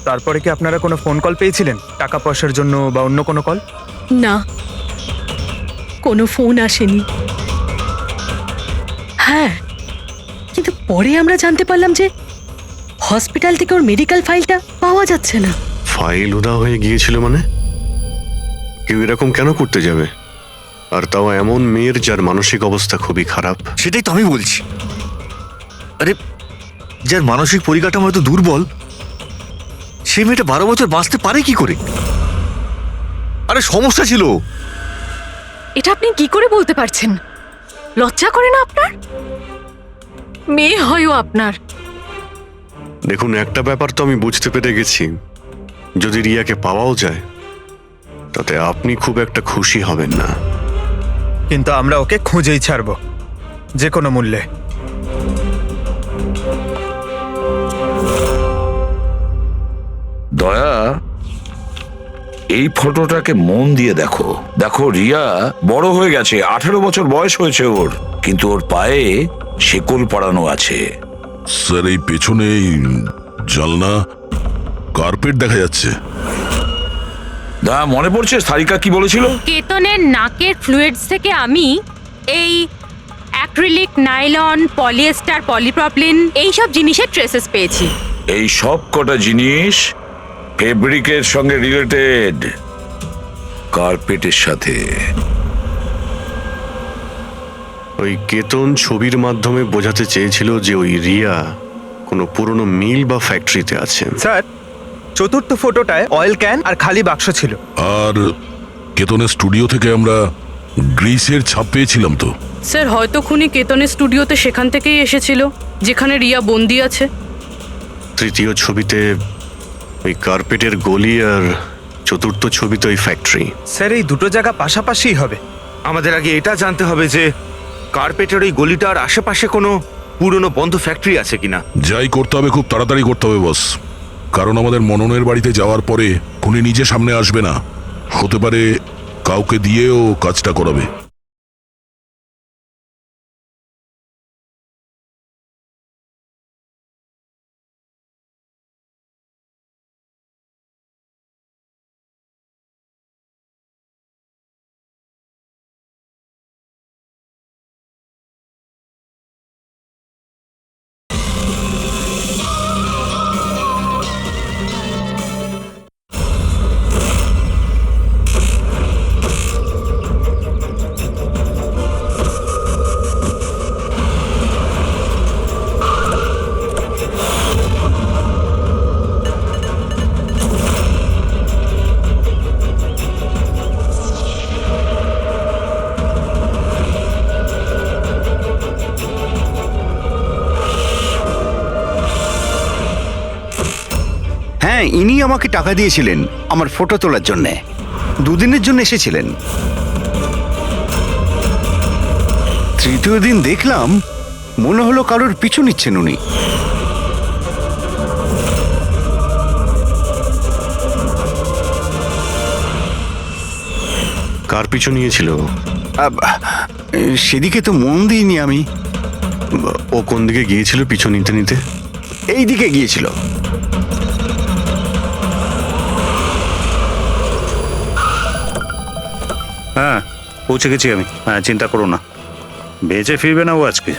তারপরে কি আপনারা কোনো ফোন কল পেয়েছিলেন টাকা পয়সার জন্য বা অন্য কোনো কল? না, কোনো ফোন আসেনি। হ্যাঁ, কিন্তু পরে আমরা জানতে পারলাম যে হসপিটাল থেকে ওর মেডিকেল ফাইলটা পাওয়া যাচ্ছে না। ফাইল উদা হয়ে গিয়েছিল মানে? কেউ এরকম কেন করতে যাবে? আর তাও এমন মেয়ের যার মানসিক অবস্থা খুবই খারাপ। সেটাই তো আমি বলছি। আরে, যার মানসিক পরিকাঠামো এত দুর্বল, সে মেয়েটা 12 বছর বাঁচতে পারে কি করে? আরে সমস্যা ছিল। এটা আপনি কি করে বলতে পারছেন? লজ্জা করে না আপনার? মেয়ে হয়ও আপনার। দেখুন, একটা ব্যাপার তো আমি বুঝতে পেরে গেছি, যদি রিয়াকে পাওয়াও যায় তাতে আপনি খুব একটা খুশি হবেন না। কিন্তু আমরা ওকে খুঁজেই ছাড়বো, যে কোনো মূল্যে। দয়া, এই ফটোটাকে মন দিয়ে দেখো। দেখো, রিয়া বড় হয়ে গেছে, 18 বছর বয়স হয়েছে ওর, কিন্তু ওর পায়ে শেকল পড়ানো আছে। স্যার, এই পেছনে এই জানলা কার্পেট দেখা যাচ্ছে। দা, মনে পড়ছে সারিকা কি বলেছিল? কেতনের নাকের ফ্লুইডস থেকে আমি এই অ্যাক্রিলিক, নাইলন, পলিয়েস্টার, পলিপ্রপলিন এইসব জিনিসের ট্রেসেস পেয়েছি। এই সব কটা জিনিস ফেব্রিকের সঙ্গে রিলেটেড, কার্পেটের সাথে। ওই কেতন ছবির মাধ্যমে বোঝাতে চেয়েছিল যে ওই রিয়া কোনো পুরনো মিল বা ফ্যাক্টরিতে আছে। স্যার, চতুর্থ ফটোটায় অয়েল ক্যান আর খালি বাক্স ছিল। আর কেতনের স্টুডিও থেকে আমরা গ্রিসের ছাপ পেয়েছিলাম তো। স্যার, হয়তো খুনি কেতনের স্টুডিওতে সেখান থেকেই এসেছিল যেখানে রিয়া বন্দি আছে। তৃতীয় ছবিতে ওই কার্পেটের গলি, আর চতুর্থ ছবিতে ওই ফ্যাক্টরি। স্যার, এই দুটো জায়গা পাশাপাশি হবে। আমাদের আগে এটা জানতে হবে যে কার্পেটের ওই গলিটার আশেপাশে কোনো পুরনো বন্ধ ফ্যাক্টরি আছে কিনা। যাই করতে হবে খুব তাড়াতাড়ি করতে হবে বস, কারণ আমাদের মননের বাড়িতে যাওয়ার পরে খুনি নিজে সামনে আসবে না, হতে পারে কাউকে দিয়েও কাজটা করাবে। হ্যাঁ, ইনি আমাকে টাকা দিয়েছিলেন আমার ফটো তোলার জন্য। 2 দিনের জন্য এসেছিলেন। তৃতীয় দিন দেখলাম মনে হলো কারোর পিছু নিচ্ছেন উনি। কার পিছু নিয়েছিল? সেদিকে তো মন দিইনি আমি। ও কোন দিকে গিয়েছিল পিছু নিতে নিতে? এই দিকে গিয়েছিল। হ্যাঁ, পৌঁছে গেছি আমি। হ্যাঁ, চিন্তা করো না, বেঁচে ফিরবে না ও আজকে।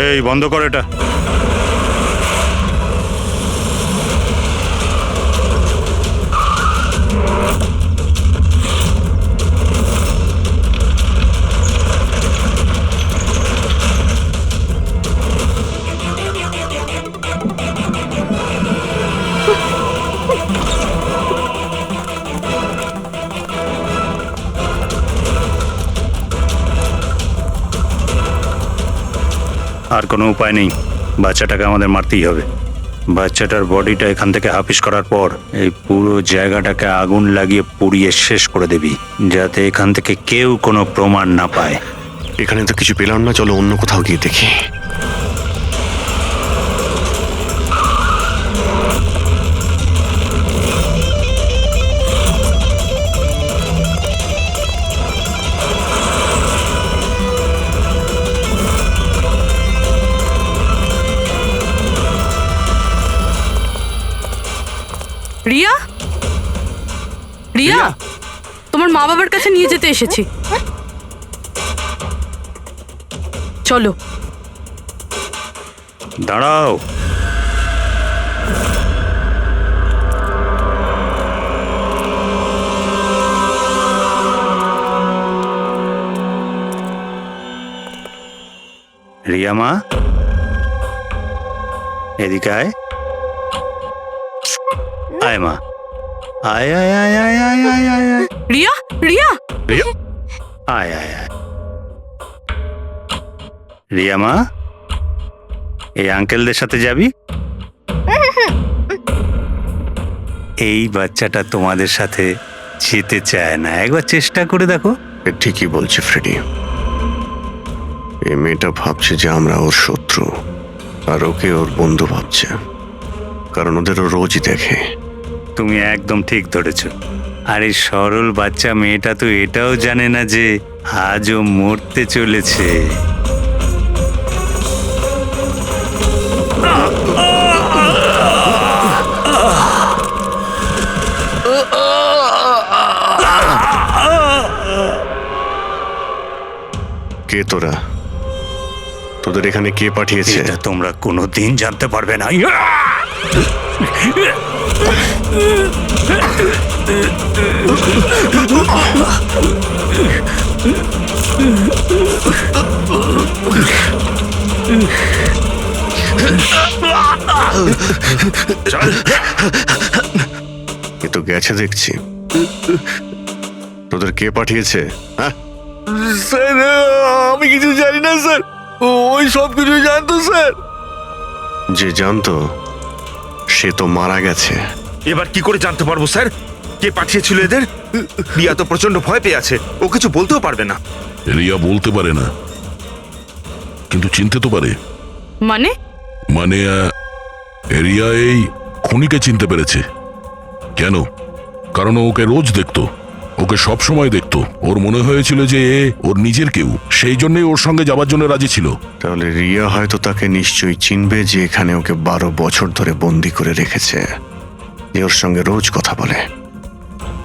এই এই বন্ধ কর এটা। আর কোনো উপায় নেই, বাচ্চাটাকে আমাদের মারতেই হবে। বাচ্চাটার বডিটা এখান থেকে হাফিস করার পর এই পুরো জায়গাটাকে আগুন লাগিয়ে পুড়িয়ে শেষ করে দিবি, যাতে এখান থেকে কেউ কোনো প্রমাণ না পায়। এখানে তো কিছু পেলাম না, চলো অন্য কোথাও গিয়ে দেখি। রিয়া, রিয়া, তোমার মা বাবার কাছে নিয়ে যেতে এসেছি, চলো। দাঁড়াও, রিয়া মা, এদিকে আয়। আয় মা, আয় আয় আয় আয় আয় আয় আয় আয়। রিয়া, রিয়া, রিয়া, আয় আয় আয়। রিয়া মা, এই আঙ্কেলদের সাথে যাবি? এই বাচ্চাটা তোমাদের সাথে যেতে চায় না, একবার চেষ্টা করে দেখো। ঠিকই বলছে ফ্রেডি, এই মেয়েটা ভাবছে যে আমরা ওর শত্রু, আর ওকে ওর বন্ধু ভাবছে, কারণ ওদেরও রোজই দেখে। তুমি একদম ঠিক ধরেছ। আর এই সরল বাচ্চা মেয়েটা তো এটাও জানে না যে আজও মরতে চলেছে। কে তোরা? তোদের এখানে কে পাঠিয়েছে? এটা তোমরা কোনোদিন জানতে পারবে না। এ তো গেছে দেখছি। তোদের কে পাঠিয়েছে? হ্যাঁ স্যার, আমি কিছু জানি না স্যার, ওই সব কিছু জানতো স্যার। যে জানতো সে তো মারা গেছে। এবার কি করে জানতে পারবো স্যার কে পাঠিয়েছিল এদের? রিয়া তো প্রচন্ড ভয় পেয়ে আছে, ও কিছু বলতেও পারবে না। রিয়া বলতে পারে না, কিন্তু চিনতে তো পারে। মানে? মানে রিয়া এই খুনিকে চিনতে পেরেছে। কেন? কারণ ও ওকে রোজ দেখতো, ওকে সব সময় দেখতো। ওর মনে হয়েছিল যে এ ওর নিজের কেউ, সেই জন্যই ওর সঙ্গে যাবার জন্য রাজি ছিল। তাহলে রিয়া হয়তো তাকে নিশ্চয়ই চিনবে, যে এখানে ওকে 12 বছর ধরে বন্দি করে রেখেছে, যে ওর সঙ্গে রোজ কথা বলে,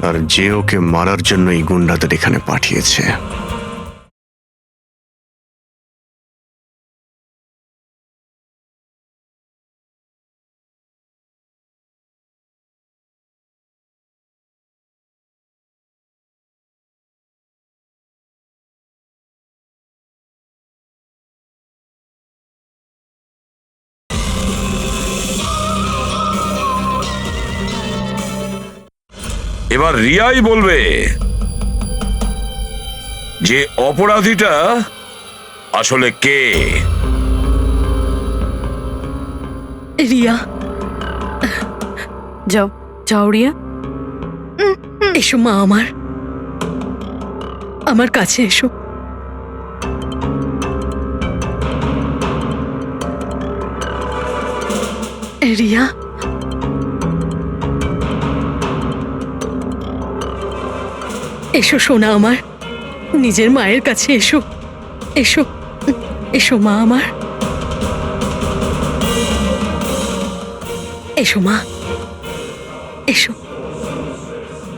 আর যে ওকে মারার জন্য এই গুন্ডাদের এখানে পাঠিয়েছে। এবার রিয়াই বলবে যে অপরাধীটা আসলে কে। রিয়া, যাও যাও রিয়া। এসো মা, আমার কাছে এসো। রিয়া, এসো সোনা আমার, নিজের মায়ের কাছে এসো। এসো এসো মা আমার, এসো মা, এসো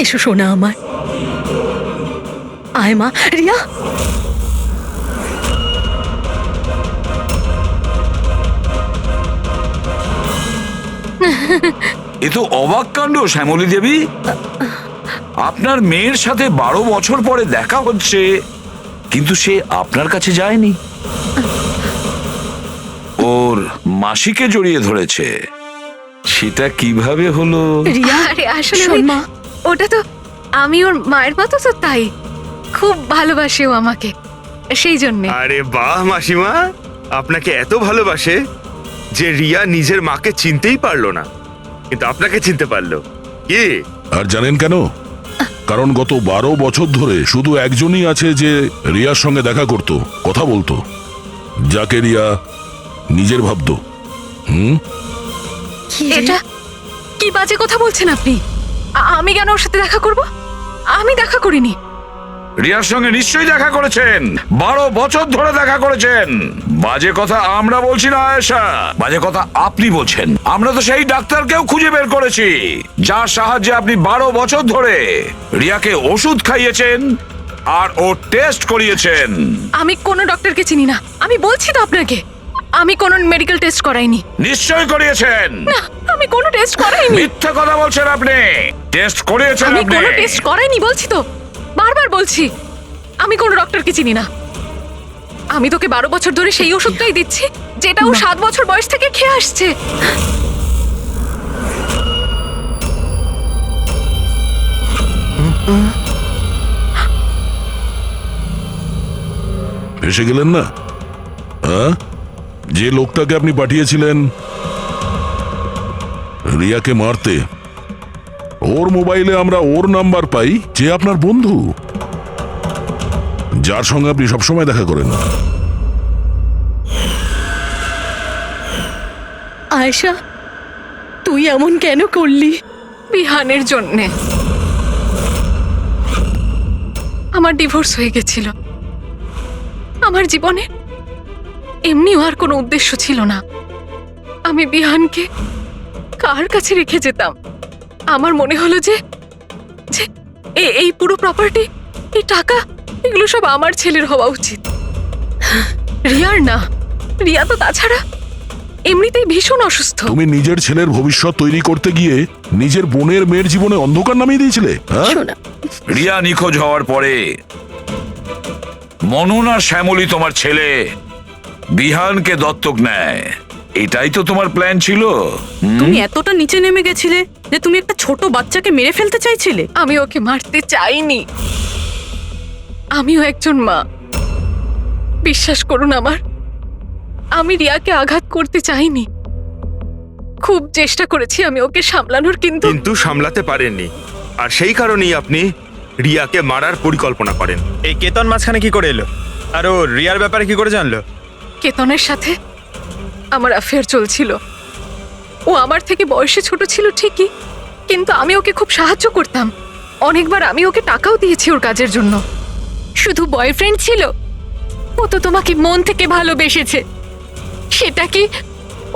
এসো সোনা আমার। আয় মা। রিয়া, এ তো অবাক কাণ্ড শ্যামলী দেবী। আপনার মেয়ের সাথে 12 বছর পরে দেখা হচ্ছে, কিন্তু সে আপনার কাছে যায়নি, ওর মাসিকে জড়িয়ে ধরেছে। সেটা কিভাবে হলো? রিয়া, আরে আসলে শোন মা, ওটা তো আমি ওর মায়ের মতো, তো তাই খুব ভালোবাসে ও আমাকে, সেই জন্যে। আরে বাহ মাসিমা, আপনাকে এত ভালোবাসে যে রিয়া নিজের মাকে চিনতেই পারলো না, কিন্তু আপনাকে চিনতে পারলো। কি আর জানেন কেন? কারণ গত 12 বছর ধরে শুধু একজনই আছে যে রিয়ার সঙ্গে দেখা করত, কথা বলতো, যাকে রিয়া নিজের ভাবতো। এটা কি বাজে কথা বলছেন আপনি? আমি কেন ওর সাথে দেখা করব? আমি দেখা করিনি। রিয়ার সঙ্গে নিশ্চয়ই দেখা করেছেন, 12 বছর ধরে দেখা করেছেন। বাজে কথা আমরা বলছি না আয়েশা, বাজে কথা আপনি বলছেন। আমরা তো সেই ডাক্তারকেও খুঁজে বের করেছি যার সাহায্যে আপনি 12 বছর ধরে রিয়াকে ওষুধ খাইয়েছেন আর ও টেস্ট করিয়েছেন। আমি কোনো ডক্টরকে চিনি না, আমি বলছি তো আপনাকে, আমি কোনো মেডিকেল টেস্ট করাইনি। নিশ্চয়ই করিয়েছেন। না, আমি কোনো টেস্ট করাইনি। মিথ্যা কথা বলছেন আপনি। টেস্ট করিয়েছেন আমি আপনি। কোনো টেস্ট করাইনি বলছি তো, বারবার বলছি আমি কোনো ডক্টরকে চিনি না। আমি তোকে 12 বছর ধরে সেই ওষুধটাই দিচ্ছি যেটা ও 7 বছর বয়স থেকে খেয়ে আসছে। ফেসে গেলেন না? হ্যাঁ, যে লোকটাকে আপনি পাঠিয়েছিলেন রিয়াকে মারতে, ওর মোবাইলে আমরা ওর নাম্বার পাই, যে আপনার বন্ধু, যার সঙ্গে আপনি সবসময় দেখা করেন। আয়েশা, তুই এমন কেন করলি? বিহানের জন্যে। আমার ডিভোর্স হয়ে গেছিল, আমার জীবনে এমনিও আর কোনো উদ্দেশ্য ছিল না। আমি বিহানকে কার কাছে রেখে যেতাম? আমার মনে হলো যে যে এই পুরো প্রপার্টি, এই টাকা, এগুলো সব আমার ছেলের হওয়া উচিত, রিয়ার না। রিয়া তো তাছাড়া এমনিতেই ভীষণ অসুস্থ। তুমি নিজের ছেলের ভবিষ্যৎ তৈরি করতে গিয়ে নিজের বোনের মেয়ের জীবনে অন্ধকার নামিয়ে দিয়েছিলে। হ্যাঁ, রিয়া নিখোঁজ হওয়ার পরে মনন আর শ্যামলী তোমার ছেলে বিহানকে দত্তক নেয়, এটাই তো তোমার প্ল্যান ছিল। তুমি এতটা নিচে নেমে গেছিলে যে তুমি একটা ছোট বাচ্চাকে মেরে ফেলতে চাইছিলে? আমি ওকে মারতে চাইনি, আমিও একজন মা। বিশ্বাস করুন আমার, আমি রিয়াকে আঘাত করতে চাইনি। খুব চেষ্টা করেছি আমি ওকে সামলানোর, কিন্তু সামলাতে পারেননি, আর সেই কারণেই আপনি রিয়াকে মারার পরিকল্পনা করেন। এই কেতন মাঝখানে কি করে এলো? আর ও রিয়ার ব্যাপারে কি করে জানলো? কেতনের সাথে আমার অ্যাফেয়ার চলছিল। ও আমার থেকে বয়সে ছোট ছিল ঠিকই, কিন্তু আমি ওকে খুব সাহায্য করতাম। অনেকবার আমি ওকে টাকাও দিয়েছি ওর কাজের জন্য। শুধু বয়ফ্রেন্ড ছিল? ও তো তোমাকে মন থেকে ভালোবেসেছে, সেটা কি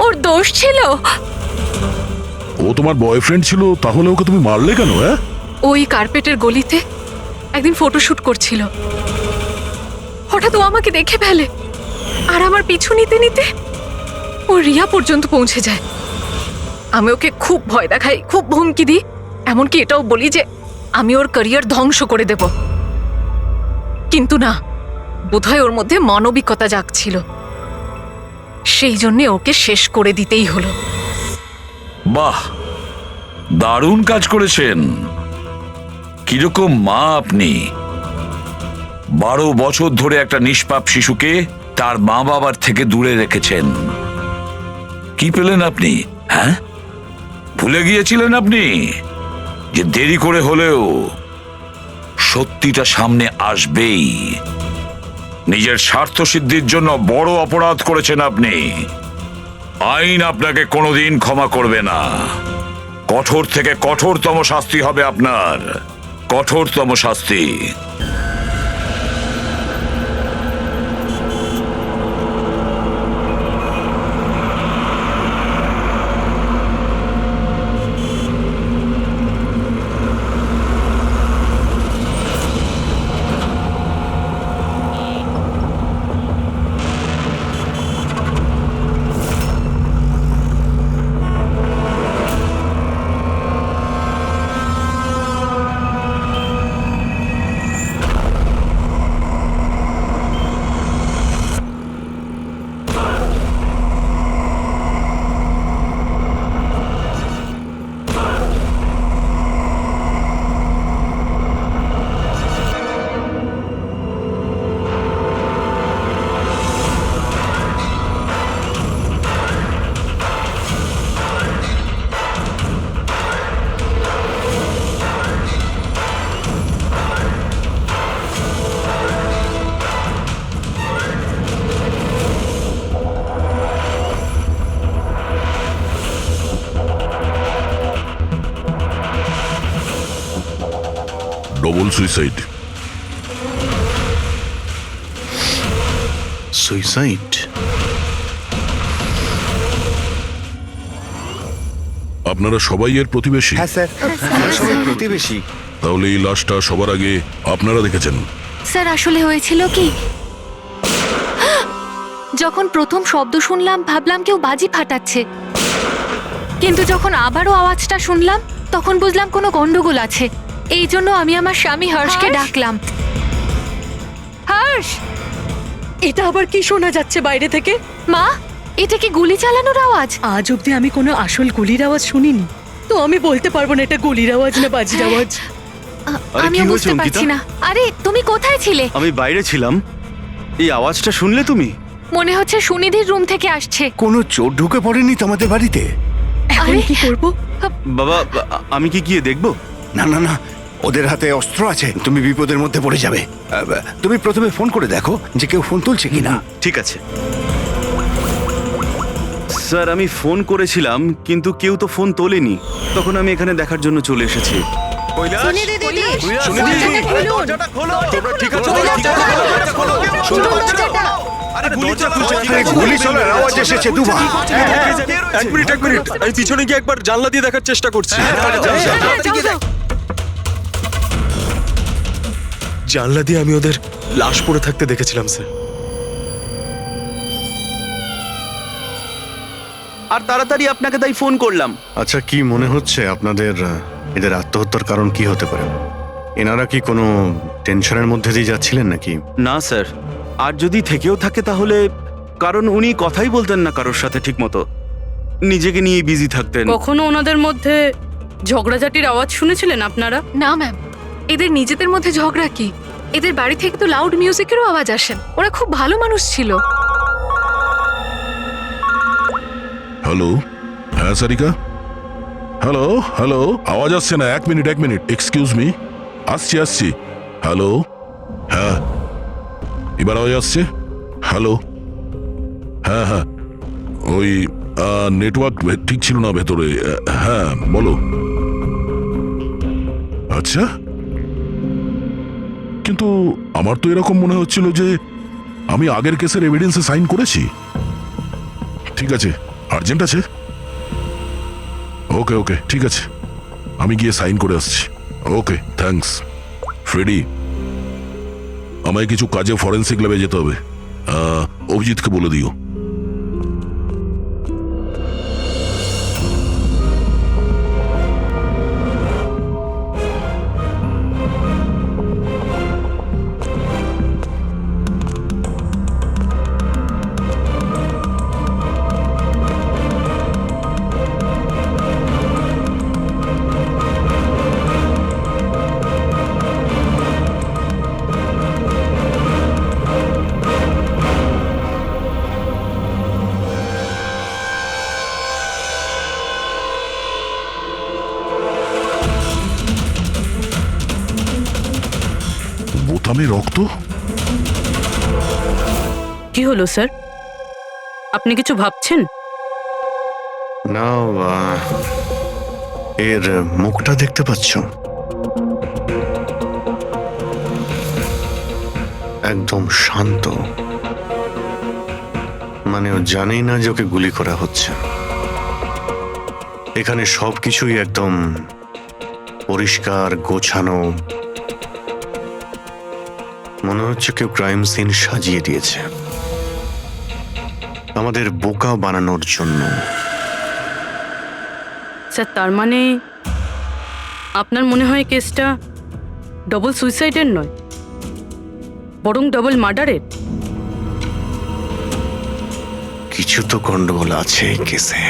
ওর দোষ ছিল? ও তোমার বয়ফ্রেন্ড ছিল, তাহলে ওকে তুমি মারলে কেন? হ্যাঁ, ওই কার্পেটের গলিতে একদিন ফটোশুট করছিল, হঠাৎ ও আমাকে দেখে ফেলে, আর আমার পিছু নিতে নিতে ও রিয়া পর্যন্ত পৌঁছে যায়। আমি ওকে খুব ভয় দেখাই, খুব হুমকি দিই, এমনকি এটাও বলি যে আমি ওর ক্যারিয়ার ধ্বংস করে দেব। কিন্তু না, বোধহয় ওর মধ্যে মানবিকতা জাগছিল, সেই জন্যে ওকে শেষ করে দিতেই হলো। বাহ, দারুণ কাজ করেছেন। কিরকম মা আপনি! 12 বছর ধরে একটা নিষ্পাপ শিশুকে তার মা বাবার থেকে দূরে রেখেছেন। কি পেলেন আপনি? হ্যাঁ, ভুলে গিয়েছিলেন আপনি যে দেরি করে হলেও সত্যিটা সামনে আসবেই। নিজের স্বার্থ সিদ্ধির জন্য বড় অপরাধ করেছেন আপনি। আইন আপনাকে কোনোদিন ক্ষমা করবে না। কঠোর থেকে কঠোরতম শাস্তি হবে আপনার, কঠোরতম শাস্তি। Double suicide. সুইসাইড? আপনারা সবাই এর প্রতিবেশী? হ্যাঁ স্যার, আমরা সবাই প্রতিবেশী। তাহলে এই লাশটা সবার আগে আপনারা দেখেছেন? স্যার আসলে হয়েছিল কি, যখন প্রথম শব্দ শুনলাম ভাবলাম কেউ বাজি ফাটাচ্ছে, কিন্তু যখন আবারও আওয়াজটা শুনলাম তখন বুঝলাম কোনো গন্ডগোল আছে। এই জন্য আমি আমার স্বামী হর্ষকে ডাকলাম। হর্ষ, এটা আবার কি শোনা যাচ্ছে বাইরে থেকে? মা, এটা কি গুলি চালানোর আওয়াজ? আজ অব্দি আমি কোনো আসল গুলির আওয়াজ শুনিনি, তো আমি বলতে পারবো না এটা গুলির আওয়াজ না বাজির আওয়াজ। আরে আমি কি হয়েছে বুঝতে অঙ্কিতা? পারছি না। আরে তুমি কোথায় ছিলে? আমি বাইরে ছিলাম। এই আওয়াজটা শুনলে তুমি? মনে হচ্ছে সুনিধির রুম থেকে আসছে। কোনো চোর ঢুকে পড়েনি তোমাদের বাড়িতে? এখন কি করব? বাবা, আমি কি গিয়ে দেখবো? না না না, ওদের হাতে অস্ত্র আছে, তুমি বিপদের মধ্যে পড়ে যাবে। তুমি প্রথমে ফোন করে দেখো যে কেউ ফোন তুলছে কিনা। ঠিক আছে স্যার, আমি ফোন করেছিলাম কিন্তু কেউ তো ফোন তোলেনি। তখন আমি এখানে দেখার জন্য চলে এসেছি। গুলি চলার আওয়াজ এসেছে দুবার। এক মিনিট, আমি পিছনে গিয়ে একবার জানলা দিয়ে দেখার চেষ্টা করছি। জানলা দিয়ে আমি ওদের লাশ পড়ে থাকতে দেখেছিলাম স্যার। আর তাড়াতাড়ি আপনাকে তাই ফোন করলাম। আচ্ছা, কি মনে হচ্ছে আপনাদের এদের আত্মহত্যার কারণ কি হতে পারে? এনারা কি কোনো টেনশনের মধ্যে দিয়ে যাচ্ছিলেন নাকি? না স্যার, আর যদি থেকেও থাকে তাহলে কারণ উনি কথাই বলতেন না কারোর সাথে ঠিক মতো, নিজেকে নিয়ে বিজি থাকতেন। কখনো ওনাদের মধ্যে ঝগড়াঝাটির আওয়াজ শুনেছিলেন আপনারা? না ম্যাম, এদের নিজেদের মধ্যে ঝগড়া কি? এদের বাড়ি থেকে তো লাউড মিউজিকেরও আওয়াজ আসে। ওরা খুব ভালো মানুষ ছিল। হ্যালো, হ্যাঁ সারিকা, হ্যালো হ্যালো, আওয়াজ আসছে না। এক মিনিট এক্সকিউজ মি, আসছি। হ্যালো, হ্যাঁ এবার আওয়াজ আসছে? হ্যালো, হ্যাঁ ওই নেটওয়ার্ক ঠিক ছিল না ভেতরে। হ্যাঁ বলো। আচ্ছা, কিন্তু আমার তো এরকম মনে হচ্ছিল যে আমি আগের কেসের এভিডেন্সে সাইন করেছি। ঠিক আছে, আর্জেন্ট আছে? ওকে ঠিক আছে, আমি গিয়ে সাইন করে আসছি। ওকে, থ্যাঙ্কস। ফ্রেডি, আমায় কিছু কাজে ফরেন্সিক ল্যাবে যেতে হবে, অভিজিৎকে বলে দিও। বোতামে রক্ত? কি হলো স্যার, আপনি কিছু ভাবছেন? না, এর মুখটা দেখতে পাচ্ছ? একদম শান্ত, মানে ও জানেই না যে ওকে গুলি করা হচ্ছে। এখানে সবকিছুই একদম পরিষ্কার গোছানো, মনে হচ্ছে কেউ ক্রাইম সিন সাজিয়ে দিয়েছে আমাদের বোকা বানানোর জন্য। স্যার, তার মানে আপনার মনে হয় কেসটা ডবল সুইসাইডের নয়, বরং ডবল মার্ডারের? কিছু তো গন্ডগোল আছে এই কেসে।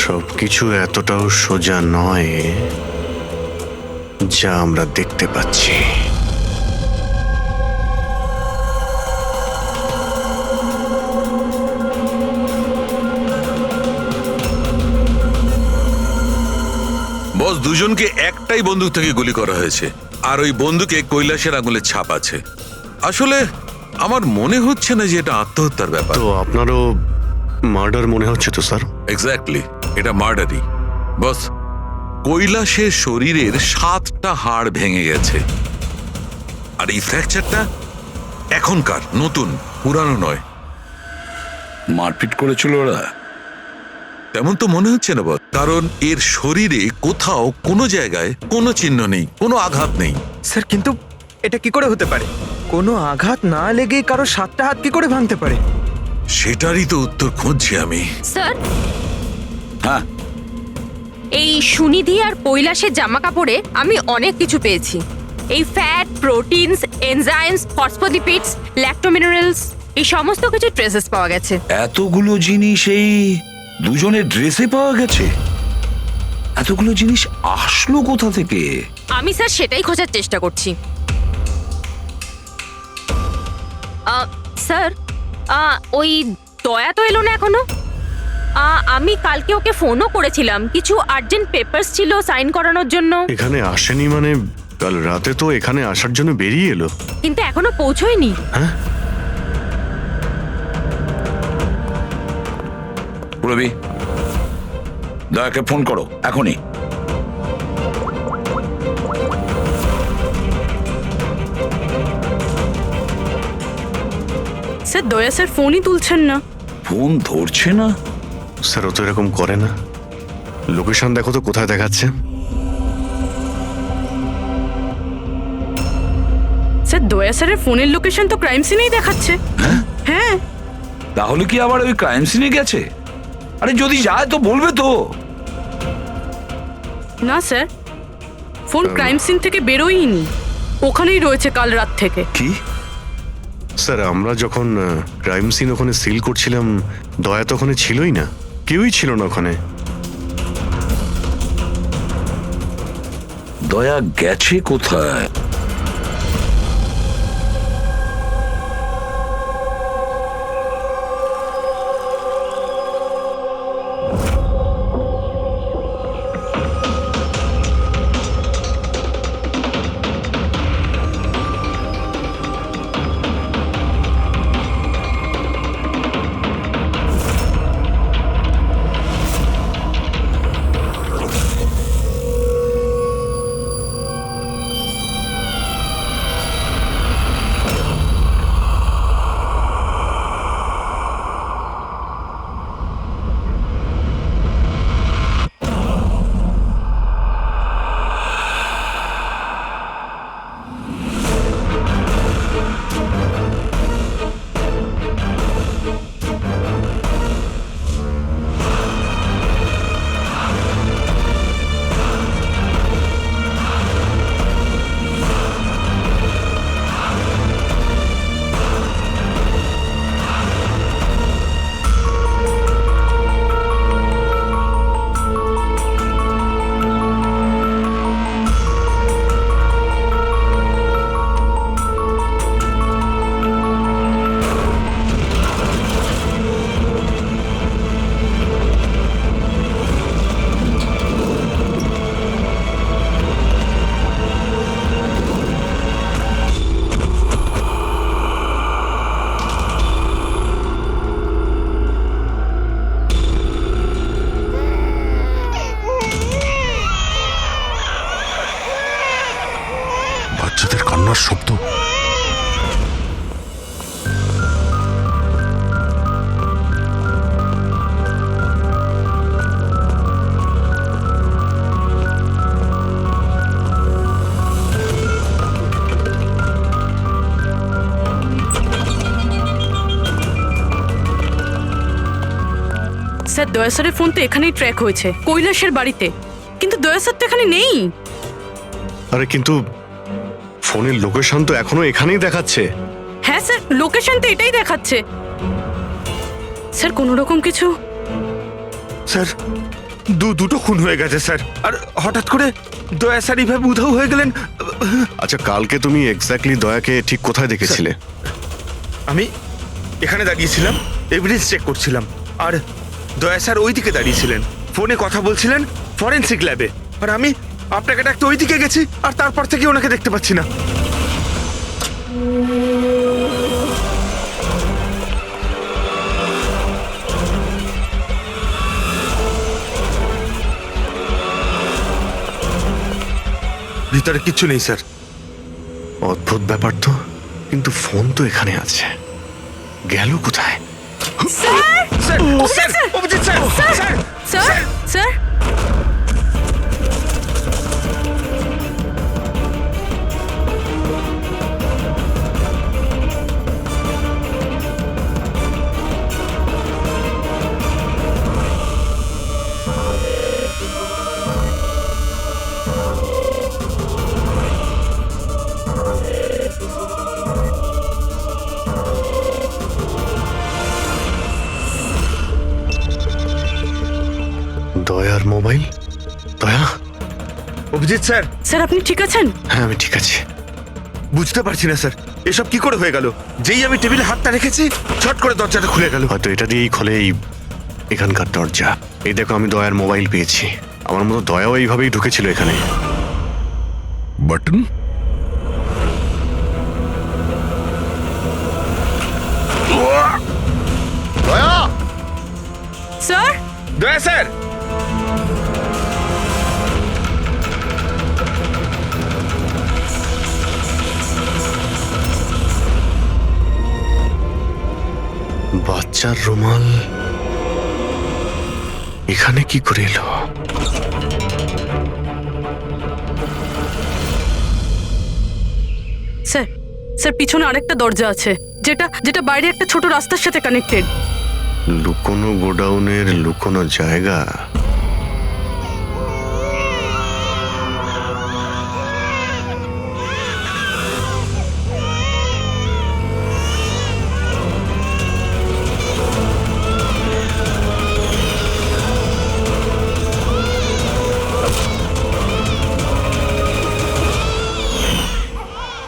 সবকিছু এতটাও সোজা নয় যা আমরা দেখতে পাচ্ছি। বস, দুজনকে একটাই বন্দুক থেকে গুলি করা হয়েছে, আর ওই বন্দুকে কৈলাসের আঙুলের ছাপ আছে। আসলে আমার মনে হচ্ছে না যে এটা আত্মহত্যার ব্যাপার। তো আপনারও মার্ডার মনে হচ্ছে তো স্যার? এক্স্যাক্টলি, এটা মার্ডারই। বস, কৈলাসের শরীরের 7টা হাড় ভেঙে গেছে, আর এই ফ্র্যাকচারটা এখনকার, নতুন, পুরানো নয়। মারপিট করেছিল ওরা? তেমন তো মনে হচ্ছে না বস, কারণ এর শরীরে কোথাও কোনো জায়গায় কোনো চিহ্ন নেই, কোনো আঘাত নেই। স্যার কিন্তু এটা কি করে হতে পারে? কোনো আঘাত না লেগে কারো 7টা হাত কি করে ভাঙতে পারে? সেটারই তো উত্তর খুঁজছি আমি। স্যার, হ্যাঁ, এই সুনিধি আর কৈলাসের জামা কাপড়ে আমি অনেক কিছু পেয়েছি। এই ফ্যাট, প্রোটিনস, এনজাইমস, ফসফোলিপিডস, ল্যাক্টোমিনারেলস, এই সমস্ত কিছু ট্রেসেস পাওয়া গেছে। এতগুলো জিনিস এই দুজনের ড্রেসে পাওয়া গেছে? এতগুলো জিনিস আসলো কোথা থেকে? আমি স্যার সেটাই খোঁজার চেষ্টা করছি। স্যার, ওই দয়া তো এলো না এখনো। আমি কালকে ওকে ফোনও করেছিলাম, কিছু আর্জেন্ট পেপারস ছিল সাইন করানোর জন্য। এখানে আসেনি মানে? কাল রাতে তো এখানে আসার জন্য বেরিয়ে এলো, কিন্তু এখনো পৌঁছয়নি। হ্যাঁ? রবি, দয়াকে ফোন করো এখনই। স্যার, দয়া স্যার ফোনই তুলছেন না। ফোন ধরছে না? স্যার ও তো এরকম করে না। লোকেশন দেখো তো কোথায় দেখাচ্ছে। স্যার, দয়া স্যারের ফোনের লোকেশন তো ক্রাইম সিনেই দেখাচ্ছে। হ্যাঁ। তাহলে কি আবার ওই ক্রাইম সিনে গেছে? আরে যদি যায় তো বলবে তো। না স্যার, ফোন ক্রাইম সিন থেকে বেরোয়নি, ওখানেই রয়েছে কাল রাত থেকে। কি? স্যার আমরা যখন ক্রাইম সিন ওখানে সিল করছিলাম, দয়া তো ওখানে ছিলই না, কেউই ছিল না ওখানে। দয়া গেছে কোথায়? বাচ্চাদের কান্নার শব্দ। স্যার, দয়া স্যারের ফোন তো এখানেই ট্র্যাক হয়েছে, কৈলাসের বাড়িতে, কিন্তু দয়া স্যার তো এখানে নেই। আরে কিন্তু ফোনের লোকেশন তো এখনো এখানেই দেখাচ্ছে। হ্যাঁ স্যার, লোকেশন তো এটাই দেখাচ্ছে। স্যার, কোনো রকম কিছু? স্যার, দুটো খুন হয়ে গেছে স্যার, আর হঠাৎ করে দয়া স্যার এইভাবে উধাও হয়ে গেলেন। আচ্ছা, কালকে তুমি এক্স্যাক্টলি দয়াকে ঠিক কোথায় দেখেছিলে? আমি এখানে দাঁড়িয়েছিলাম, এভিডেন্স চেক করছিলাম, আর দয়া স্যার ওই দিকে দাঁড়িয়েছিলেন, ফোনে কথা বলছিলেন ফরেনসিক ল্যাবে, আর আমি আপনাকে ডাকতে ওই দিকে গেছি, আর তারপর থেকে ওনাকে দেখতে পাচ্ছি না। ভিতরে কিচ্ছু নেই স্যার। অদ্ভুত ব্যাপার তো, কিন্তু ফোন তো এখানে আছে, গেল কোথায়? Sir Abhijit sir sir sir sir দয়ার মোবাইল। দয়া, অভিজিৎ স্যার। স্যার আপনি ঠিক আছেন? হ্যাঁ আমি ঠিক আছি। বুঝতে পারছি না স্যার, এসব কি করে হয়ে গেল? যেই আমি টেবিলে হাতটা রেখেছি ছট করে দরজাটা খুলে গেল। হয়তো এটা দিয়েই খোলে এই এখানকার দরজা। এই দেখো, আমি দয়ার মোবাইল পেয়েছি। আমার মতো দয়াও এইভাবেই ঢুকেছিল এখানে। বাটন দয়া, স্যার দয়া স্যার। বাচ্চার রুমাল এখানে কি করে এলো? স্যার স্যার পিছনে আরেকটা দরজা আছে, যেটা যেটা বাইরে একটা ছোট রাস্তার সাথে কানেক্টেড। লুকোনো গোডাউনের লুকোনো জায়গা।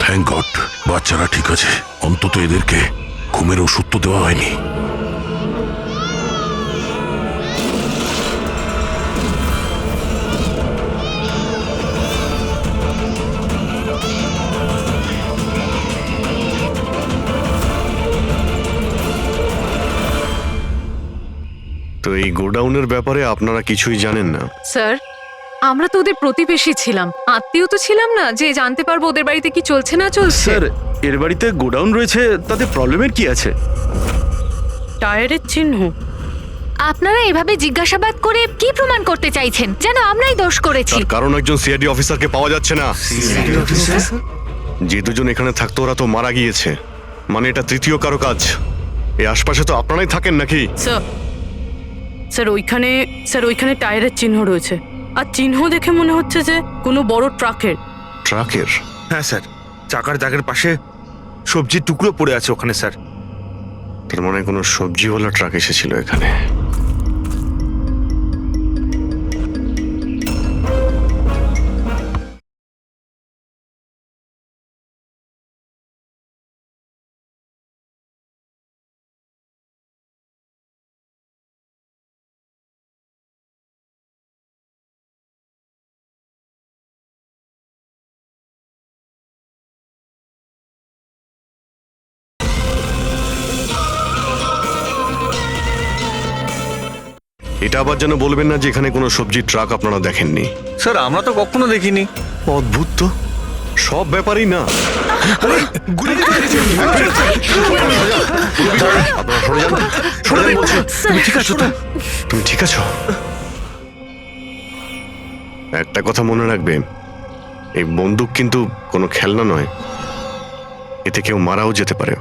থ্যাংক গড, বাচ্চারা ঠিক আছে। অন্তত এদেরকে ঘুমের ওষুধ তো দেওয়া হয়নি। তো এই গোডাউনের ব্যাপারে আপনারা কিছুই জানেন না? স্যার, আমরা তো ওদের প্রতিবেশী ছিলাম, আত্মীয় তো ছিলাম না যে জানতে পারবো ওদের বাড়িতে কি চলছে না চলছে। স্যার, এর বাড়িতে গোডাউন রয়েছে, তাতে প্রবলেমের কি আছে? টায়ারের চিহ্ন। আপনারা এভাবে জিজ্ঞাসাবাদ করে কি প্রমাণ করতে চাইছেন? যেন আমরাই দোষ করেছি। তার কারণ একজন সিআইডি অফিসারকে পাওয়া যাচ্ছে না। যে দুজন এখানে থাকতো ওরা তো মারা গিয়েছে। মানে এটা তৃতীয় কারো কাজ। এই আশপাশে তো আপনারাই থাকেন নাকি? স্যার ওইখানে টায়ারের চিহ্ন রয়েছে, আর চিহ্ন দেখে মনে হচ্ছে যে কোনো বড় ট্রাকের। ট্রাকের? হ্যাঁ স্যার, চাকার দাগের পাশে সবজির টুকরো পড়ে আছে ওখানে স্যার। তার মানে কোনো সবজিওয়ালা ট্রাক এসেছিল এখানে। এটা আবার যেন বলবেন না যে এখানে কোনো সবজির ট্রাক আপনারা দেখেননি। স্যার, আমরা তো কখনো দেখিনি। অদ্ভুত তো, সব ব্যাপারই না। আপনারা সরে যান, সরে যান বলছি। তুমি ঠিক আছো তো? তুমি ঠিক আছো? একটা কথা মনে রাখবে, এই বন্দুক কিন্তু কোনো খেলনা নয়। এতে কেউ মারাও যেতে পারে।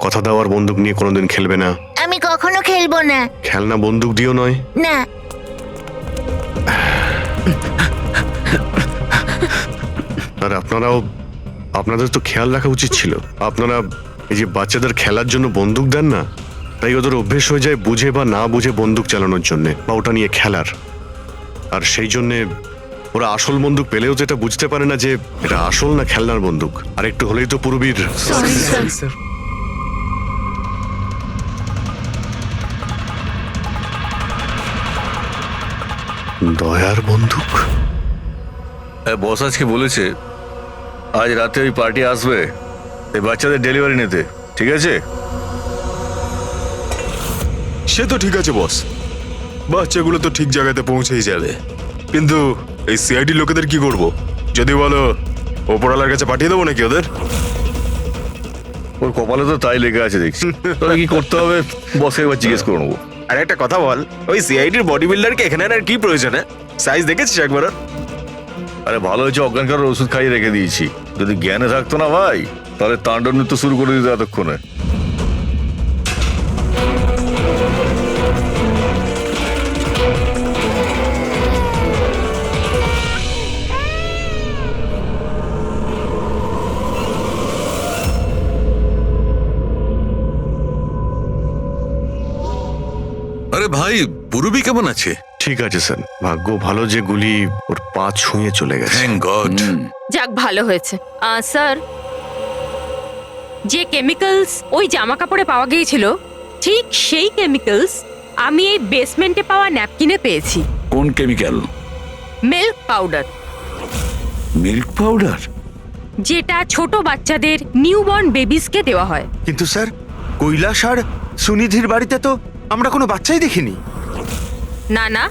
কথা দেওয়ার বন্দুক নিয়ে কোনোদিন খেলবে না। আমি কখনো খেলবো না। খেলনা বন্দুক দিয়েও নয়। না। আর আপনাদের তো খেয়াল রাখা উচিত ছিল। আপনারা এই যে বাচ্চাদের খেলার জন্য বন্দুক দেন না, তাই ওদের অভ্যেস হয়ে যায় বুঝে বা না বুঝে বন্দুক চালানোর জন্য বা ওটা নিয়ে খেলার। আর সেই জন্যে ওরা আসল বন্দুক পেলেও যেটা বুঝতে পারে না যে এটা আসল না খেলনার বন্দুক। আর একটু হলেই তো পুরবীর। দয়ার বন্দুক? বস আজকে বলেছে আজ রাতে ওই পার্টি আসবে এই বাচ্চাদের ডেলিভারি নিতে, ঠিক আছে? সে তো ঠিক আছে বস, বাচ্চাগুলো তো ঠিক জায়গাতে পৌঁছেই যাবে। কিন্তু এই সিআইডি লোকেদের কি করব? যদি বলো ওপরওয়ালার কাছে পাঠিয়ে দেবো নাকি ওদের? ওর কপালে তো তাই লেগে আছে দেখছি। তবে কি করতে হবে বসকে একবার জিজ্ঞেস করে নেবো। আর একটা কথা বল, ওই সিআইডির বডি বিল্ডারকে এখানে আর কি প্রয়োজন? সাইজ দেখেছিস একবার? আরে ভালো হয়েছে অজ্ঞান করার ওষুধ খাইয়ে রেখে দিয়েছি। যদি জ্ঞানে থাকতো না ভাই, তাহলে তাণ্ডব নৃত্য শুরু করে দিত এতক্ষণে। আরে ভাই, পুরবি কেমন আছে? ঠিক আছে স্যার, ভাগ্য ভালো যে গুলি ওর পা ছুঁয়ে চলে গেছে। Thank god. যাক ভালো হয়েছে। স্যার, যে কেমিক্যালস ওই জামা কাপড়ে পাওয়া গিয়েছিল ঠিক সেই কেমিক্যালস আমি এই বেসমেন্টে পাওয়া ন্যাপকিনে পেয়েছি। কোন chemical? Milk powder. Milk powder? যেটা ছোট বাচ্চাদের নিউবর্ন বেবিসকে দেওয়া হয়। কিন্তু স্যার, কৈলাস আর সুনিধির বাড়িতে তো আমরা কোনো বাচ্চাই দেখিনি। না না,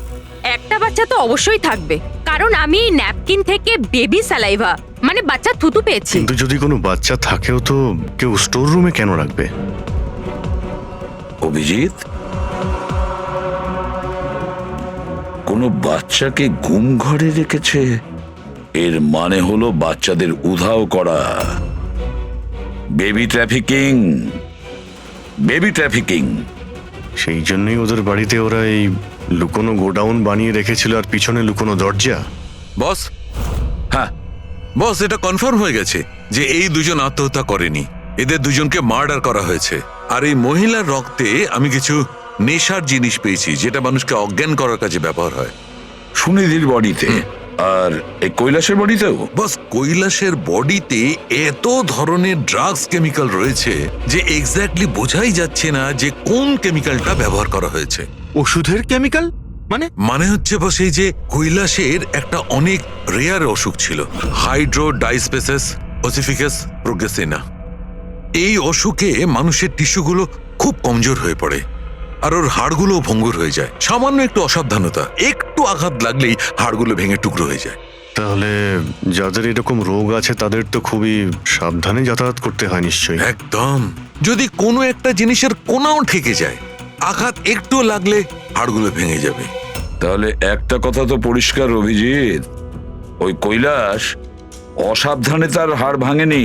একটা বাচ্চা তো অবশ্যই থাকবে, কারণ আমি এই ন্যাপকিন থেকে বেবি স্যালাইভা মানে বাচ্চা থুতু পেয়েছি। কিন্তু যদি কোনো বাচ্চা থাকেও তো কেউ স্টোর রুমে কেন রাখবে? অভিজিৎ, কোনো বাচ্চাকে গুম ঘরে রেখেছে, এর মানে হলো বাচ্চাদের উধাও করা। Baby trafficking, baby trafficking. সেই জন্যই ওদের বাড়িতে ওরা এই লুকোনো গোডাউন বানিয়ে রেখেছিল আর পিছনে লুকোনো দরজা। বস, হ্যাঁ বস, এটা কনফার্ম হয়ে গেছে যে এই দুজন আত্মহত্যা করেনি, এদের দুজনকে মার্ডার করা হয়েছে। আর এই মহিলার রক্তে আমি কিছু নেশার জিনিস পেয়েছি যেটা মানুষকে অজ্ঞান করার কাজে ব্যবহার হয়। সুনিধির বডিতে আর এই কৈলাসের বডিতেও? বস, কৈলাসের বডিতে এত ধরনের ড্রাগস কেমিক্যাল রয়েছে যে এক্স্যাক্টলি বোঝাই যাচ্ছে না যে কোন কেমিক্যালটা ব্যবহার করা হয়েছে। ওষুধের কেমিক্যাল মানে হচ্ছে বস, এই যে কৈলাসের একটা অনেক রেয়ার অসুখ ছিল, হাইড্রোডাইস্পেসিস ওসিফিকাস প্রোগ্রেসিনা। এই অসুখে মানুষের টিস্যুগুলো খুব কমজোর হয়ে পড়ে আর ওর হাড়গুলো ভঙ্গুর হয়ে যায়। সামান্য একটু অসাবধানতা, একটু আঘাত লাগলেই হাড়গুলো ভেঙে টুকরো হয়ে যায়। তাহলে যাদের এরকম রোগ আছে তাদের তো খুবই সাবধানে যাতায়াত করতে হয় নিশ্চয়ই। একদম। যদি কোনো একটা জিনিসের কোনাও ঠেকে যায়, আঘাত একটু লাগলে হাড়গুলো ভেঙে যাবে। তাহলে একটা কথা তো পরিষ্কার অভিজিৎ, ওই কৈলাস অসাবধানে তার হাড় ভাঙেনি,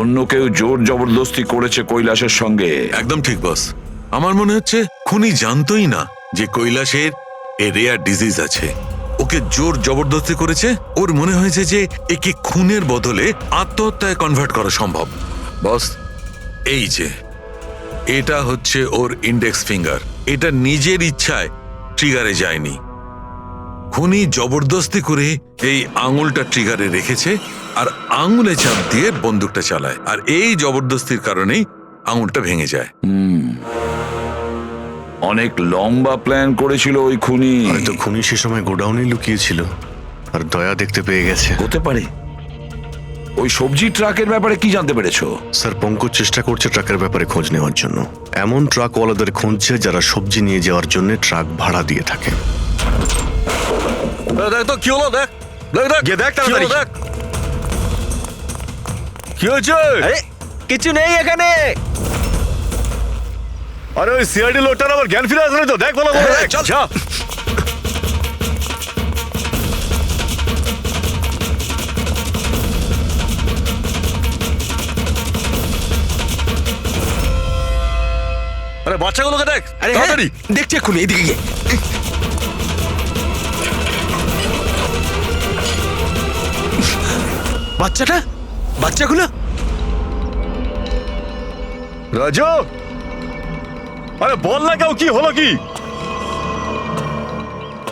অন্য কেউ জোর জবরদস্তি করেছে কৈলাসের সঙ্গে। একদম ঠিক বস, আমার মনে হচ্ছে খুনি জানতোই না যে কৈলাসের এ রেয়ার ডিজিজ আছে। ওকে জোর জবরদস্তি করেছে, ওর মনে হয়েছে যে একে খুনের বদলে আত্মহত্যায় কনভার্ট করা সম্ভব। বস, এই যে এটা হচ্ছে ওর ইন্ডেক্স ফিঙ্গার, এটা নিজের ইচ্ছায় ট্রিগারে যায়নি। খুনি জবরদস্তি করে এই আঙুলটা ট্রিগারে রেখেছে আর আঙুলে চাপ দিয়ে বন্দুকটা চালায়, আর এই জবরদস্তির কারণেই আঙুলটা ভেঙে যায়। অনেক লম্বা প্ল্যান করেছিল ওই খুনি। হয়তো খুনি সে সময় গোডাউনে লুকিয়েছিল আর দয়া দেখতে পেয়ে গেছে। হতে পারে। ওই সবজি ট্রাকের ব্যাপারে কি জানতে পেরেছো? স্যার, পঙ্কজ চেষ্টা করছে ট্রাকের ব্যাপারে খোঁজ নেওয়ার জন্য। এমন ট্রাকওয়ালাদের খুঁজছে যারা সবজি নিয়ে যাওয়ার জন্য ট্রাক ভাড়া দিয়ে থাকে। দেখ তো কি হলো, দেখ দেখ দেখ গিয়ে দেখ তাড়াতাড়ি। দেখ কি হয়েছে? কিছু নেই এখানে। আরে ওই সিআইডি লোকটার আবার জ্ঞান ফিরে আসলে তো, দেখ ভালো করে দেখ। চল। যা। আরে বাচ্চাগুলোকে দেখ তাড়াতাড়ি। দেখছি এক্ষুনি, এদিকে গিয়ে। বাচ্চাগুলো রাজু, আরে বল না কেউ, কি হলো কি?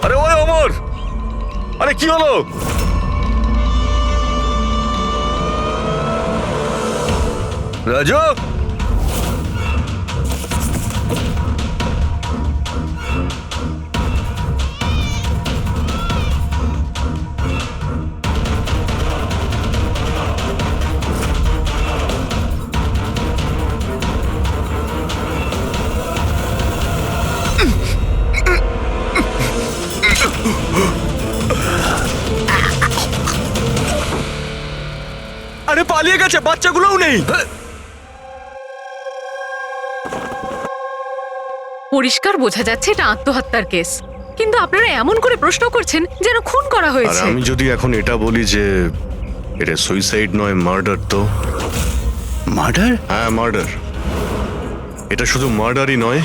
আরে ওই অমর, আরে কি হলো? রাজু, গেছে, বাচ্চাগুলোও নেই। পরিষ্কার বোঝা যাচ্ছে এটা আত্মহত্যার কেস, কিন্তু আপনারা এমন করে প্রশ্ন করছেন যেন খুন করা আর হয়েছে। আমি যদি এখন এটা বলি যে এটা সুইসাইড নয় মার্ডার, তো মার্ডার? হ্যাঁ মার্ডার। এটা শুধু মার্ডারই নয়,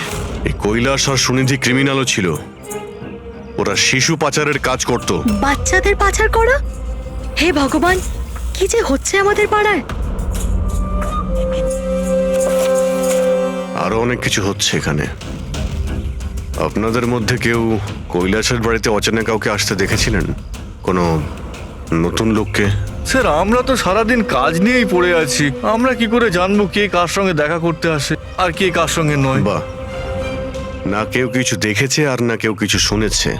এই কৈলাস আর সুনিধি ক্রিমিনালও ছিল। ওরা শিশু পাচারের কাজ করত। বাচ্চাদের পাচার করা? হে ভগবান, কি যে হচ্ছে আমাদের পাড়ায়। আরো অনেক কিছু হচ্ছে এখানে। আপনাদের মধ্যে কেউ কৈলাসের বাড়িতে অচেনা কাউকে আসতে দেখেছিলেন? কোনো নতুন লোককে? স্যার আমরা তো সারাদিন কাজ নিয়েই পড়ে আছি, আমরা কি করে জানবো কে কার সঙ্গে দেখা করতে আসে আর কে কার সঙ্গে নয়? বাহ, না কেউ কিছু দেখেছে আর না কেউ কিছু শুনেছে,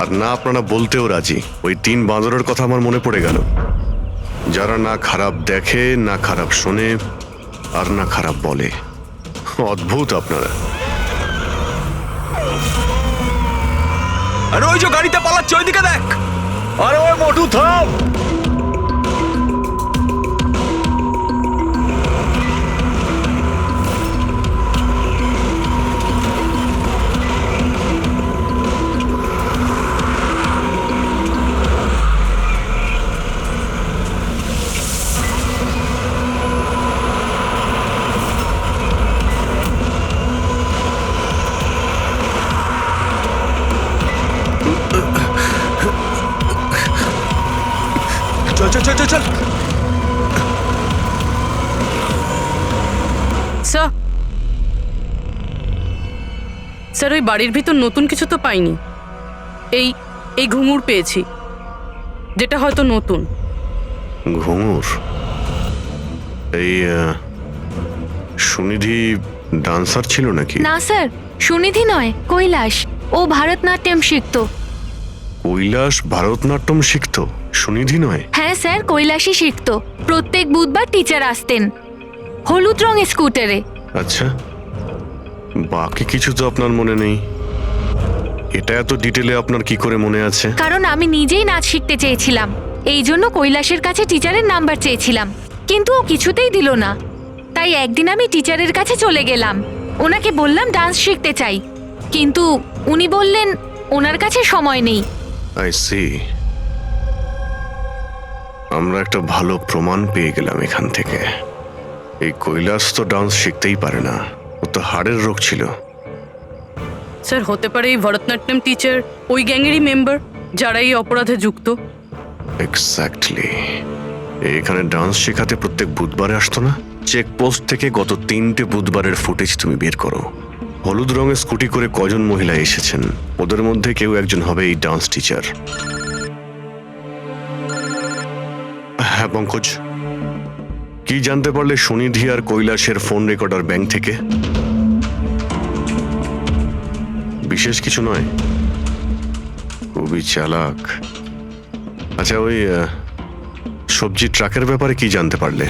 আর না আপনারা বলতেও রাজি। ওই 3 বাঁদরের কথা আমার মনে পড়ে গেল, যারা না খারাপ দেখে, না খারাপ শোনে, আর না খারাপ বলে। অদ্ভুত আপনারা। আর ওই যে গাড়িতে পালাচ্ছে, ওইদিকে দেখ। আরে ওই মোটু থাম! চল চল চল চল চল। স্যার, স্যার ওই বাড়ির ভিতর নতুন কিছু তো পাইনি। এই এই ঘুঙুর পেয়েছি, যেটা হয়তো নতুন। ঘুঙুর? এই সুনিধি ডান্সার ছিল নাকি? না স্যার, সুনিধি নয়, কৈলাস। ও ভারতনাট্যম শিখতো। কৈলাস ভারতনাট্যম শিখতো, সুনিধি নয়? হ্যাঁ স্যার, কৈলাসই শিখতো। প্রত্যেক বুধবার টিচার আসতেন হলুদ রঙের স্কুটারে। আচ্ছা, বাকি কিছু তো আপনার মনে নেই। এটা এত ডিটেলে আপনার কি করে মনে আছে? কারণ আমি নিজেই নাচ শিখতে চেয়েছিলাম, এই জন্য কৈলাসের কাছে টিচারের নাম্বার চেয়েছিলাম, কিন্তু ও কিছুতেই দিল না। তাই একদিন আমি টিচারের কাছে চলে গেলাম, ওনাকে বললাম ডান্স শিখতে চাই, কিন্তু উনি বললেন ওনার কাছে সময় নেই। I see. আমরা একটা ভালো প্রমাণ পেয়ে গেলাম এখান থেকে। এই কৈলাস তো ডান্স শিখতেই পারে না, ও তো হাড়ের রোগ ছিল। স্যার হতে পারে এই ভরতনাট্যম টিচার ওই গ্যাংয়েরই মেম্বার যারা এই অপরাধে যুক্ত। এক্স্যাক্টলি। এখানে ডান্স শেখাতে প্রত্যেক বুধবারে আসতো না? চেকপোস্ট থেকে গত 3টে বুধবারের ফুটেজ তুমি বের করো। হলুদ রঙের স্কুটি করে কজন মহিলা এসেছেন, ওদের মধ্যে কেউ একজন হবে এই ডান্স টিচার। হ্যাঁ পঙ্কজ, কি জানতে পারলে সুনিধি আর কৈলাসের ফোন রেকর্ডার ব্যাংক থেকে? বিশেষ কিছু নয়, খুবই চালাক। আচ্ছা, ওই সবজি ট্রাকের ব্যাপারে কি জানতে পারলে?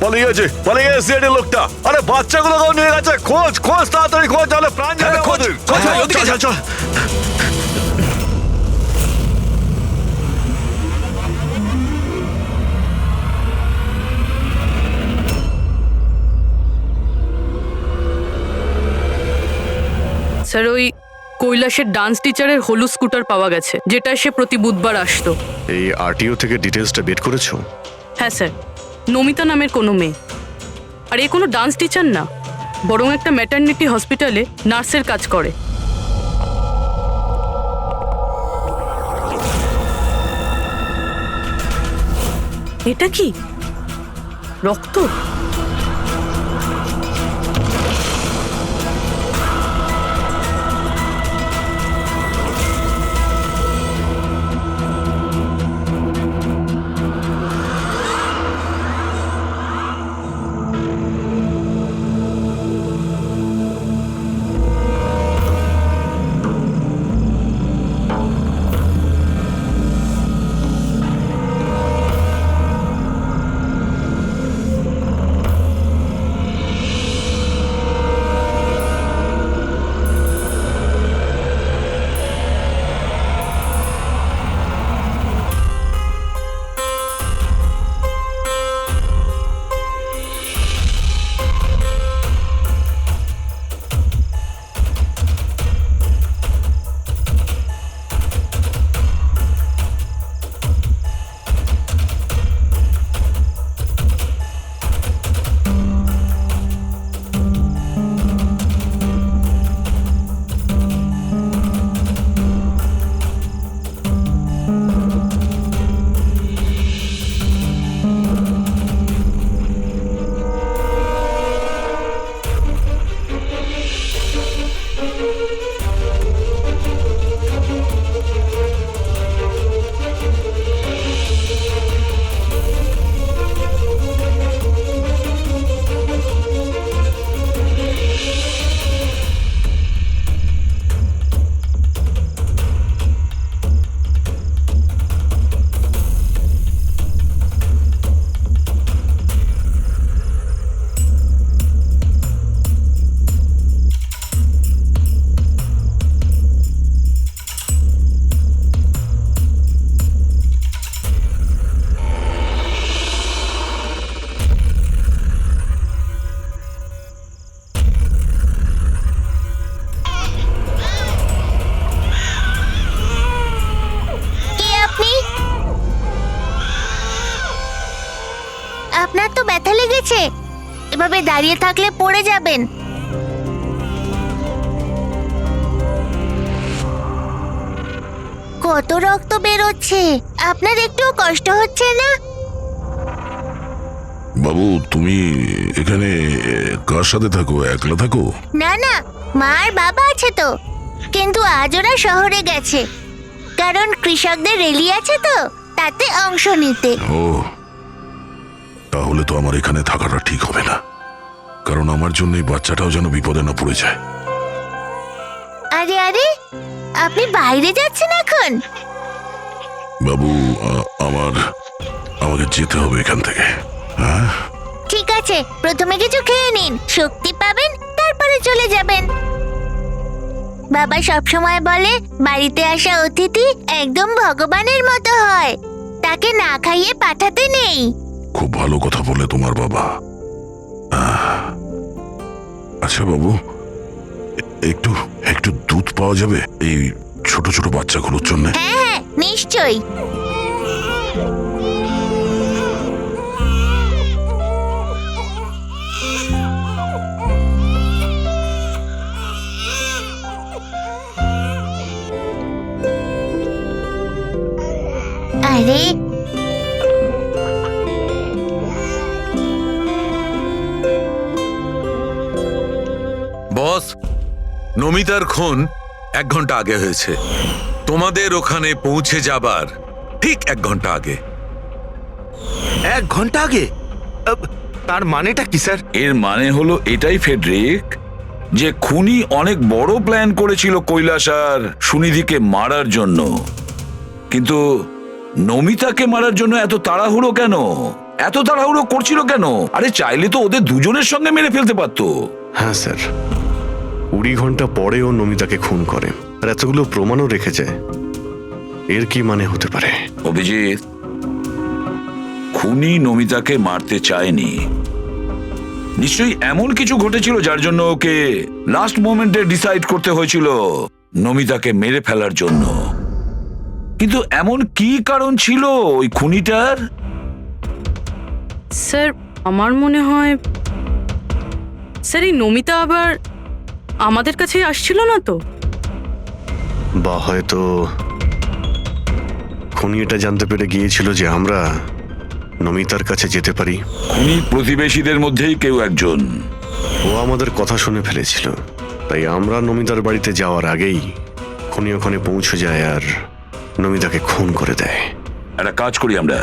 পালিয়ে গেছে লোকটা। আরে বাচ্চাগুলো নিয়ে গেছে, খোঁজ খোঁজ তাড়াতাড়ি খোঁজ, তাহলে প্রাণ যাবে আমাদের। চল চল। স্যার, ওই কৈলাসের ডান্স টিচারের হলুদ স্কুটার পাওয়া গেছে, যেটা সে প্রতি বুধবার আসতো। এই আরটিও থেকে ডিটেলসটা বের করেছো? হ্যাঁ স্যার, নমিতা নামের কোনো মেয়ে। আর এ কোনো ডান্স টিচার না, বরং একটা ম্যাটারনিটি হসপিটালে নার্সের কাজ করে। এটা কি রক্ত? আপনার তো ব্যথা লেগেছে, এভাবে দাঁড়িয়ে থাকলে পড়ে যাবেন। কত রক্ত বেরোচ্ছে, আপনার একটু কষ্ট হচ্ছে না? বাবু, তুমি এখানে কার সাথে থাকো? একলা থাকো? না না, মা আর বাবা আছে তো, কিন্তু আজ ওরা শহরে গেছে, কারণ কৃষকদের র্যালি আছে তো, তাতে অংশ নিতে। ও, তাহলে তো আমার এখানে থাকাটা ঠিক হবে না, কারণ আমার জন্য এই বাচ্চাটাও যেন বিপদে না পড়ে যায়। আরে আরে, আপনি বাইরে যাচ্ছেন এখন? বাবু, আমাকে যেতে হবে এখান থেকে। হ্যাঁ ঠিক আছে, প্রথমে কিছু খেয়ে নিন, শক্তি পাবেন, তারপরে চলে যাবেন। বাবা সবসময় বলে বাড়িতে আসা অতিথি একদম ভগবানের মতো হয়, তাকে না খাইয়ে পাঠাতে নেই। খুব ভালো কথা বলে তোমার বাবা। আচ্ছা বাবু, একটু একটু দুধ পাওয়া যাবে এই ছোট ছোট বাচ্চাগুলোর জন্য? হ্যাঁ হ্যাঁ, নিশ্চয়ই। আরে বস, নমিতার খুন 1 ঘন্টা আগে হয়েছে, তোমাদের ওখানে পৌঁছে যাবার ঠিক 1 ঘন্টা আগে। 1 ঘন্টা আগে? তার মানেটা কি স্যার? এর মানে হলো এটাই ফেডরিক, যে খুনি অনেক বড় প্ল্যান করেছিল কৈলাস আর সুনিধিকে মারার জন্য, কিন্তু নমিতাকে মারার জন্য এত তাড়াহুড়ো কেন? এত তাড়াহুড়ো করছিল কেন? আরে চাইলে তো ওদের দুজনের সঙ্গে মেরে ফেলতে পারতো। হ্যাঁ স্যার, 20 ঘন্টা পরে ও নমিতাকে খুন করে আর এতগুলো প্রমাণও রেখে যায়। এর কি মানে হতে পারে? অভিজিৎ, খুনি নমিতাকে মারতে চায়নি। নিশ্চয়ই এমন কিছু ঘটেছিল যার জন্য ওকে লাস্ট মোমেন্টে ডিসাইড করতে হয়েছিল নমিতাকে মেরে ফেলার জন্য। কিন্তু এমন কি কারণ ছিল ওই খুনিটার? স্যার আমার মনে হয় স্যার এই নমিতা আবার আমাদের কাছে আসছিল না তো? বা হয়তো খুনি এটা জানতে পেরে গিয়েছিল যে আমরা নমিতার কাছে যেতে পারি। খুনি প্রতিবেশীদের মধ্যেই কেউ একজন। ও আমাদের কথা শুনে ফেলেছিল, তাই আমরা নমিতার বাড়িতে যাওয়ার আগেই খুনি ওখানে পৌঁছে যায় আর নমিতাকে খুন করে দেয়। একটা কাজ করি, আমরা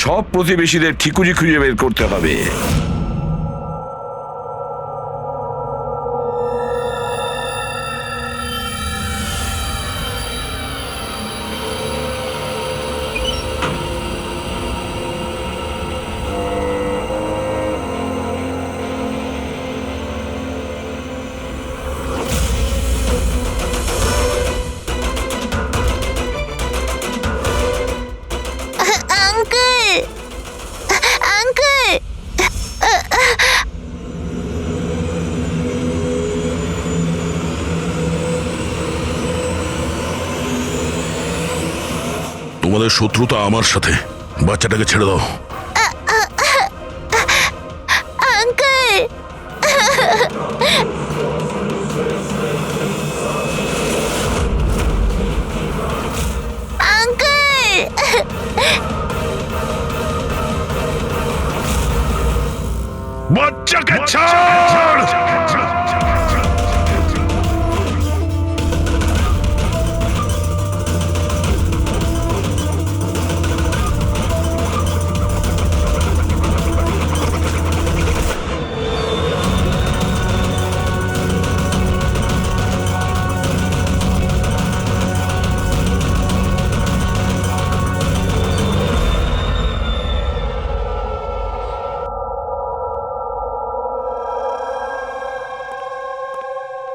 সব প্রতিবেশীদের ঠিকুজি খুঁজে বের করতে হবে। আঙ্কেল, আঙ্কেল, তোমাদের শত্রুতা আমার সাথে। বাচ্চাটাকে ছেড়ে দাও। আঙ্কেল, আঙ্কেল, বাচ্চাকে ছাড়।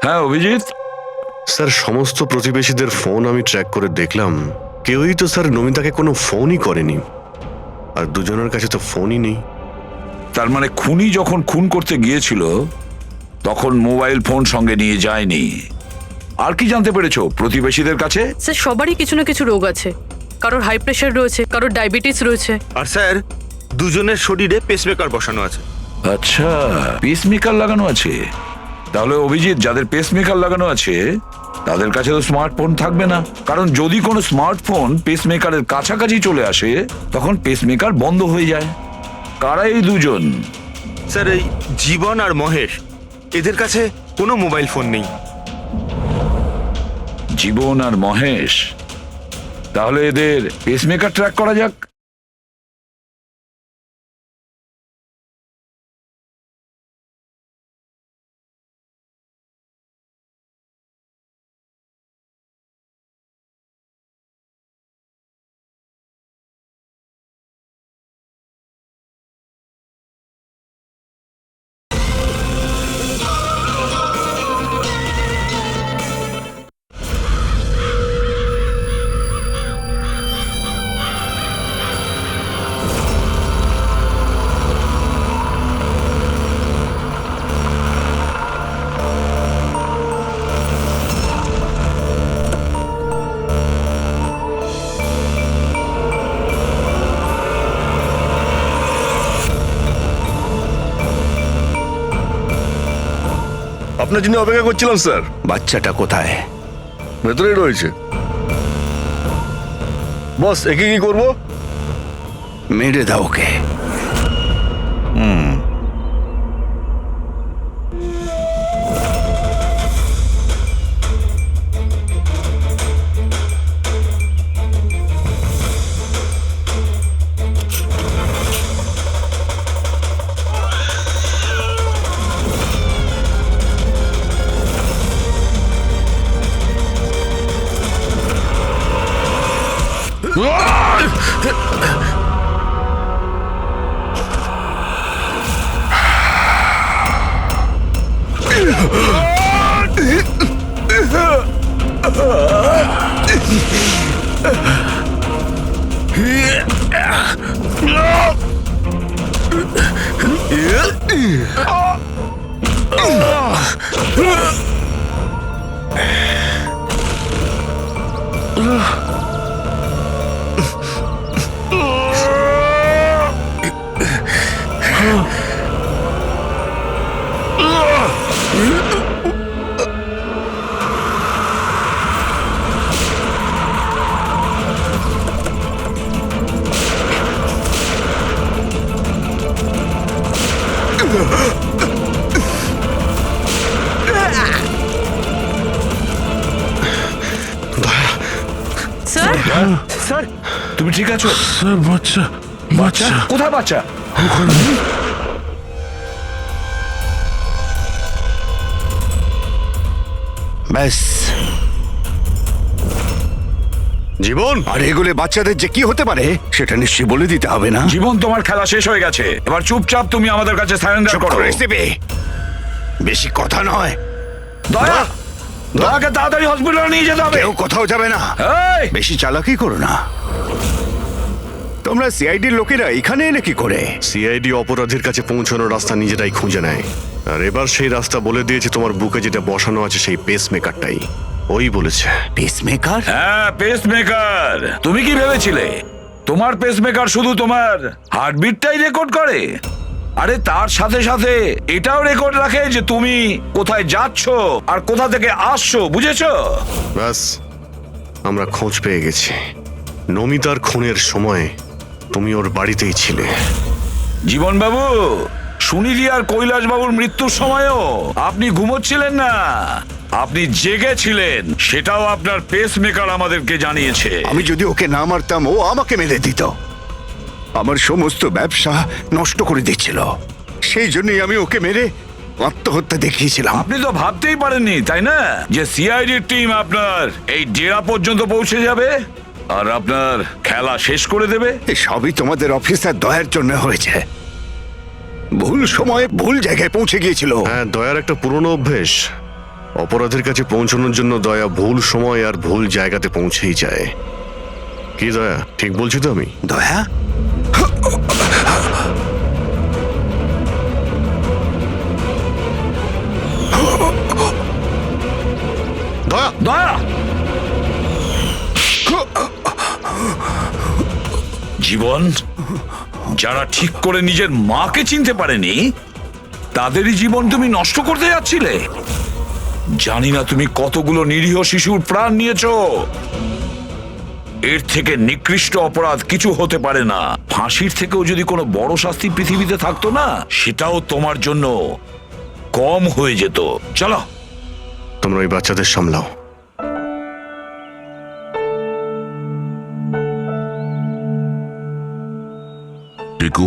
হ্যাঁ অভিজিৎ, স্যার সমস্ত প্রতিবেশীদের ফোন আমি ট্র্যাক করে দেখলাম, কেউই তো স্যার নমিতাকে কোনো ফোনই করেনি, আর দুজনের কাছে তো ফোনই নেই। তার মানে খুনি যখন খুন করতে গিয়েছিল তখন মোবাইল ফোন সঙ্গে নিয়ে যায়নি। আর কি জানতে পেরেছো প্রতিবেশীদের কাছে? স্যার সবারই কিছু না কিছু রোগ আছে। কারোর হাই প্রেশার রয়েছে, কারোর ডায়াবেটিস রয়েছে। আর স্যার দুজনের শরীরে পেসমেকার বসানো আছে। আচ্ছা, পেসমেকার লাগানো আছে। তাহলে অভিজিৎ, যাদের পেসমেকার লাগানো আছে তাদের কাছে তো স্মার্টফোন থাকবে না, কারণ যদি কোনো স্মার্টফোন পেসমেকারের কাছাকাছি চলে আসে তখন পেসমেকার বন্ধ হয়ে যায়। কারা এই দুজন? স্যার এই জীবন আর মহেশ, এদের কাছে কোনো মোবাইল ফোন নেই। জীবন আর মহেশ? তাহলে এদের পেসমেকার ট্র্যাক করা যাক। আপনার জন্য অপেক্ষা করছিলাম স্যার। বাচ্চাটা কোথায়? ভেতরেই রয়েছে। বস, একে কি করবো? মেরে দাও ওকে। স্যার স্যার তুমি ঠিক আছো? স্যার বাচ্চা বাচ্চা কোথায় বাচ্চা? ব্যাস। জীবন, আর এগুলো বাচ্চাদের যে কি হতে পারে সেটা নিশ্চয়ই বলে দিতে হবে না? জীবন, তোমার খেলা শেষ হয়ে গেছে, এবার চুপচাপ তুমি আমাদের কাছে সারেন্ডার করো। বেশি কথা নয়। দয়া, দয়াকে তাড়াতাড়ি হসপিটালে নিয়ে যেতে হবে। কেউ কোথাও যাবে না। এই! বেশি চালাকি করো না। তোমরা সিআইডির লোকেরা এখানে এলে কি করে? সিআইডি অপরাধীর কাছে পৌঁছানোর রাস্তা নিজেরাই খুঁজে নেয়, আর এবার সেই রাস্তা বলে দিয়েছে তোমার বুকে যেটা বসানো আছে সেই পেসমেকারটাই। ওই বলেছে। পেসমেকার? হ্যাঁ, পেসমেকার। তুমি কি ভেবেছিলে তোমার পেসমেকার শুধু তোমার হার্টবিটটাই রেকর্ড করে? আরে তার সাথে সাথে এটাও রেকর্ড রাখে যে তুমি কোথায় যাচ্ছ আর কোথা থেকে আসছো, বুঝেছো? ব্যাস, আমরা খোঁজ পেয়ে গেছি। নমিতার খুনের সময় তুমি ওর বাড়িতেই ছিলে। জীবন বাবু, সুনীতি আর কৈলাস বাবুর মৃত্যুর সময়ও আপনি ঘুমোচ্ছিলেন না, আপনি জেগেছিলেন। সেটাও আপনার পেসমেকার আমাদেরকে জানিয়েছে। আমি যদি ওকে না মারতাম ও আমাকে মেরে দিত। আমার সমস্ত ব্যবসা নষ্ট করে দিচ্ছিল, সেই জন্যই আমি ওকে মেরে আত্মহত্যা দেখিয়েছিলাম। আপনি তো ভাবতেই পারেননি, তাই না, যে সিআইডির টিম আপনার এই ডেরা পর্যন্ত পৌঁছে যাবে আর আপনার খেলা শেষ করে দেবে। সবই তোমাদের অফিসার দয়ার জন্য হয়েছে। ভুল সময়ে ভুল জায়গায় পৌঁছে গিয়েছিল। হ্যাঁ, দয়ার একটা পুরনো অভ্যেস। অপরাধের কাছে পৌঁছানোর জন্য দয়া ভুল সময় আর ভুল জায়গাতে পৌঁছেই যায়। কি দয়া, ঠিক বলছি তো আমি? দয়া, দয়া, দয়া! জীবন, যারা ঠিক করে নিজের মাকে চিনতে পারেনি তাদেরই জীবন তুমি নষ্ট করতে যাচ্ছিলে। জানি না তুমি কতগুলো নিরীহ শিশুর প্রাণ নিয়েছো। এর থেকে নিকৃষ্ট অপরাধ কিছু হতে পারে না। ফাঁসির থেকেও যদি কোনো বড় শাস্তি পৃথিবীতে থাকতো না, সেটাও তোমার জন্য কম হয়ে যেত। চলো, তোমরা ওই বাচ্চাদের সামলাও। টিকু,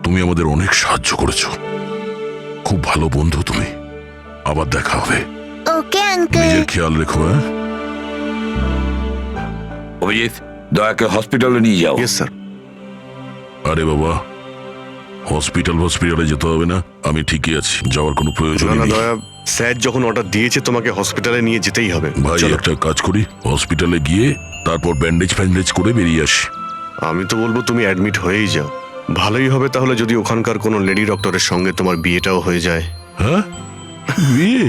তুমি আমাদের অনেক সাহায্য করেছো, খুব ভালো বন্ধু তুমি। আবার দেখা হবে। Okay uncle. নিজের খেয়াল রেখো। হ্যাঁ অভিজিৎ, দয়াকে হসপিটালে নিয়ে যাও। Yes sir. আরে বাবা, হসপিটালে যেতে হবে না, আমি ঠিকই আছি, যাওয়ার কোনো প্রয়োজন না না নেই। দয়া, স্যার যখন অর্ডার দিয়েছে তোমাকে হসপিটালে নিয়ে যেতেই হবে। ভাই, চলো। একটা কাজ করি, হসপিটালে গিয়ে তারপর ব্যান্ডেজ ফ্যান্ডেজ করে বেরিয়ে আসি। আমি তো বলবো তুমি অ্যাডমিট হয়েই যাও। ভালোই হবে তাহলে যদি ওখানকার কোনো লেডি ডক্টরের সঙ্গে তোমার বিয়েটাও হয়ে যায়। হ্যাঁ, বিয়ে?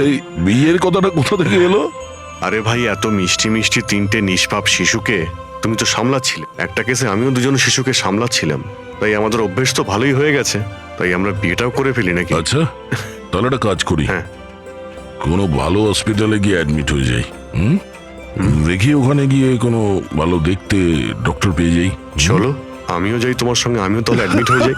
এই বিয়ের কথাটা কোথা থেকে এলো? আরে ভাই, এত মিষ্টি মিষ্টি তিনটে নিষ্পাপ শিশুকে তুমি তো সামলাচ্ছিলে। একটা কেসে আমিও দুজন শিশুকে সামলাচ্ছিলাম, তাই আমাদের অভ্যেস তো ভালোই হয়ে গেছে। তাই আমরা বিয়েটাও করে ফেলি নাকি? আচ্ছা, তাহলে একটা কাজ করি, হ্যাঁ, কোনো ভালো হসপিটালে গিয়ে অ্যাডমিট হয়ে যাই। দেখি ওখানে গিয়ে কোনো ভালো দেখতে ডক্টর পেয়ে যাই। চলো আমিও যাই তোমার সঙ্গে, আমিও তাহলে অ্যাডমিট হয়ে যাই।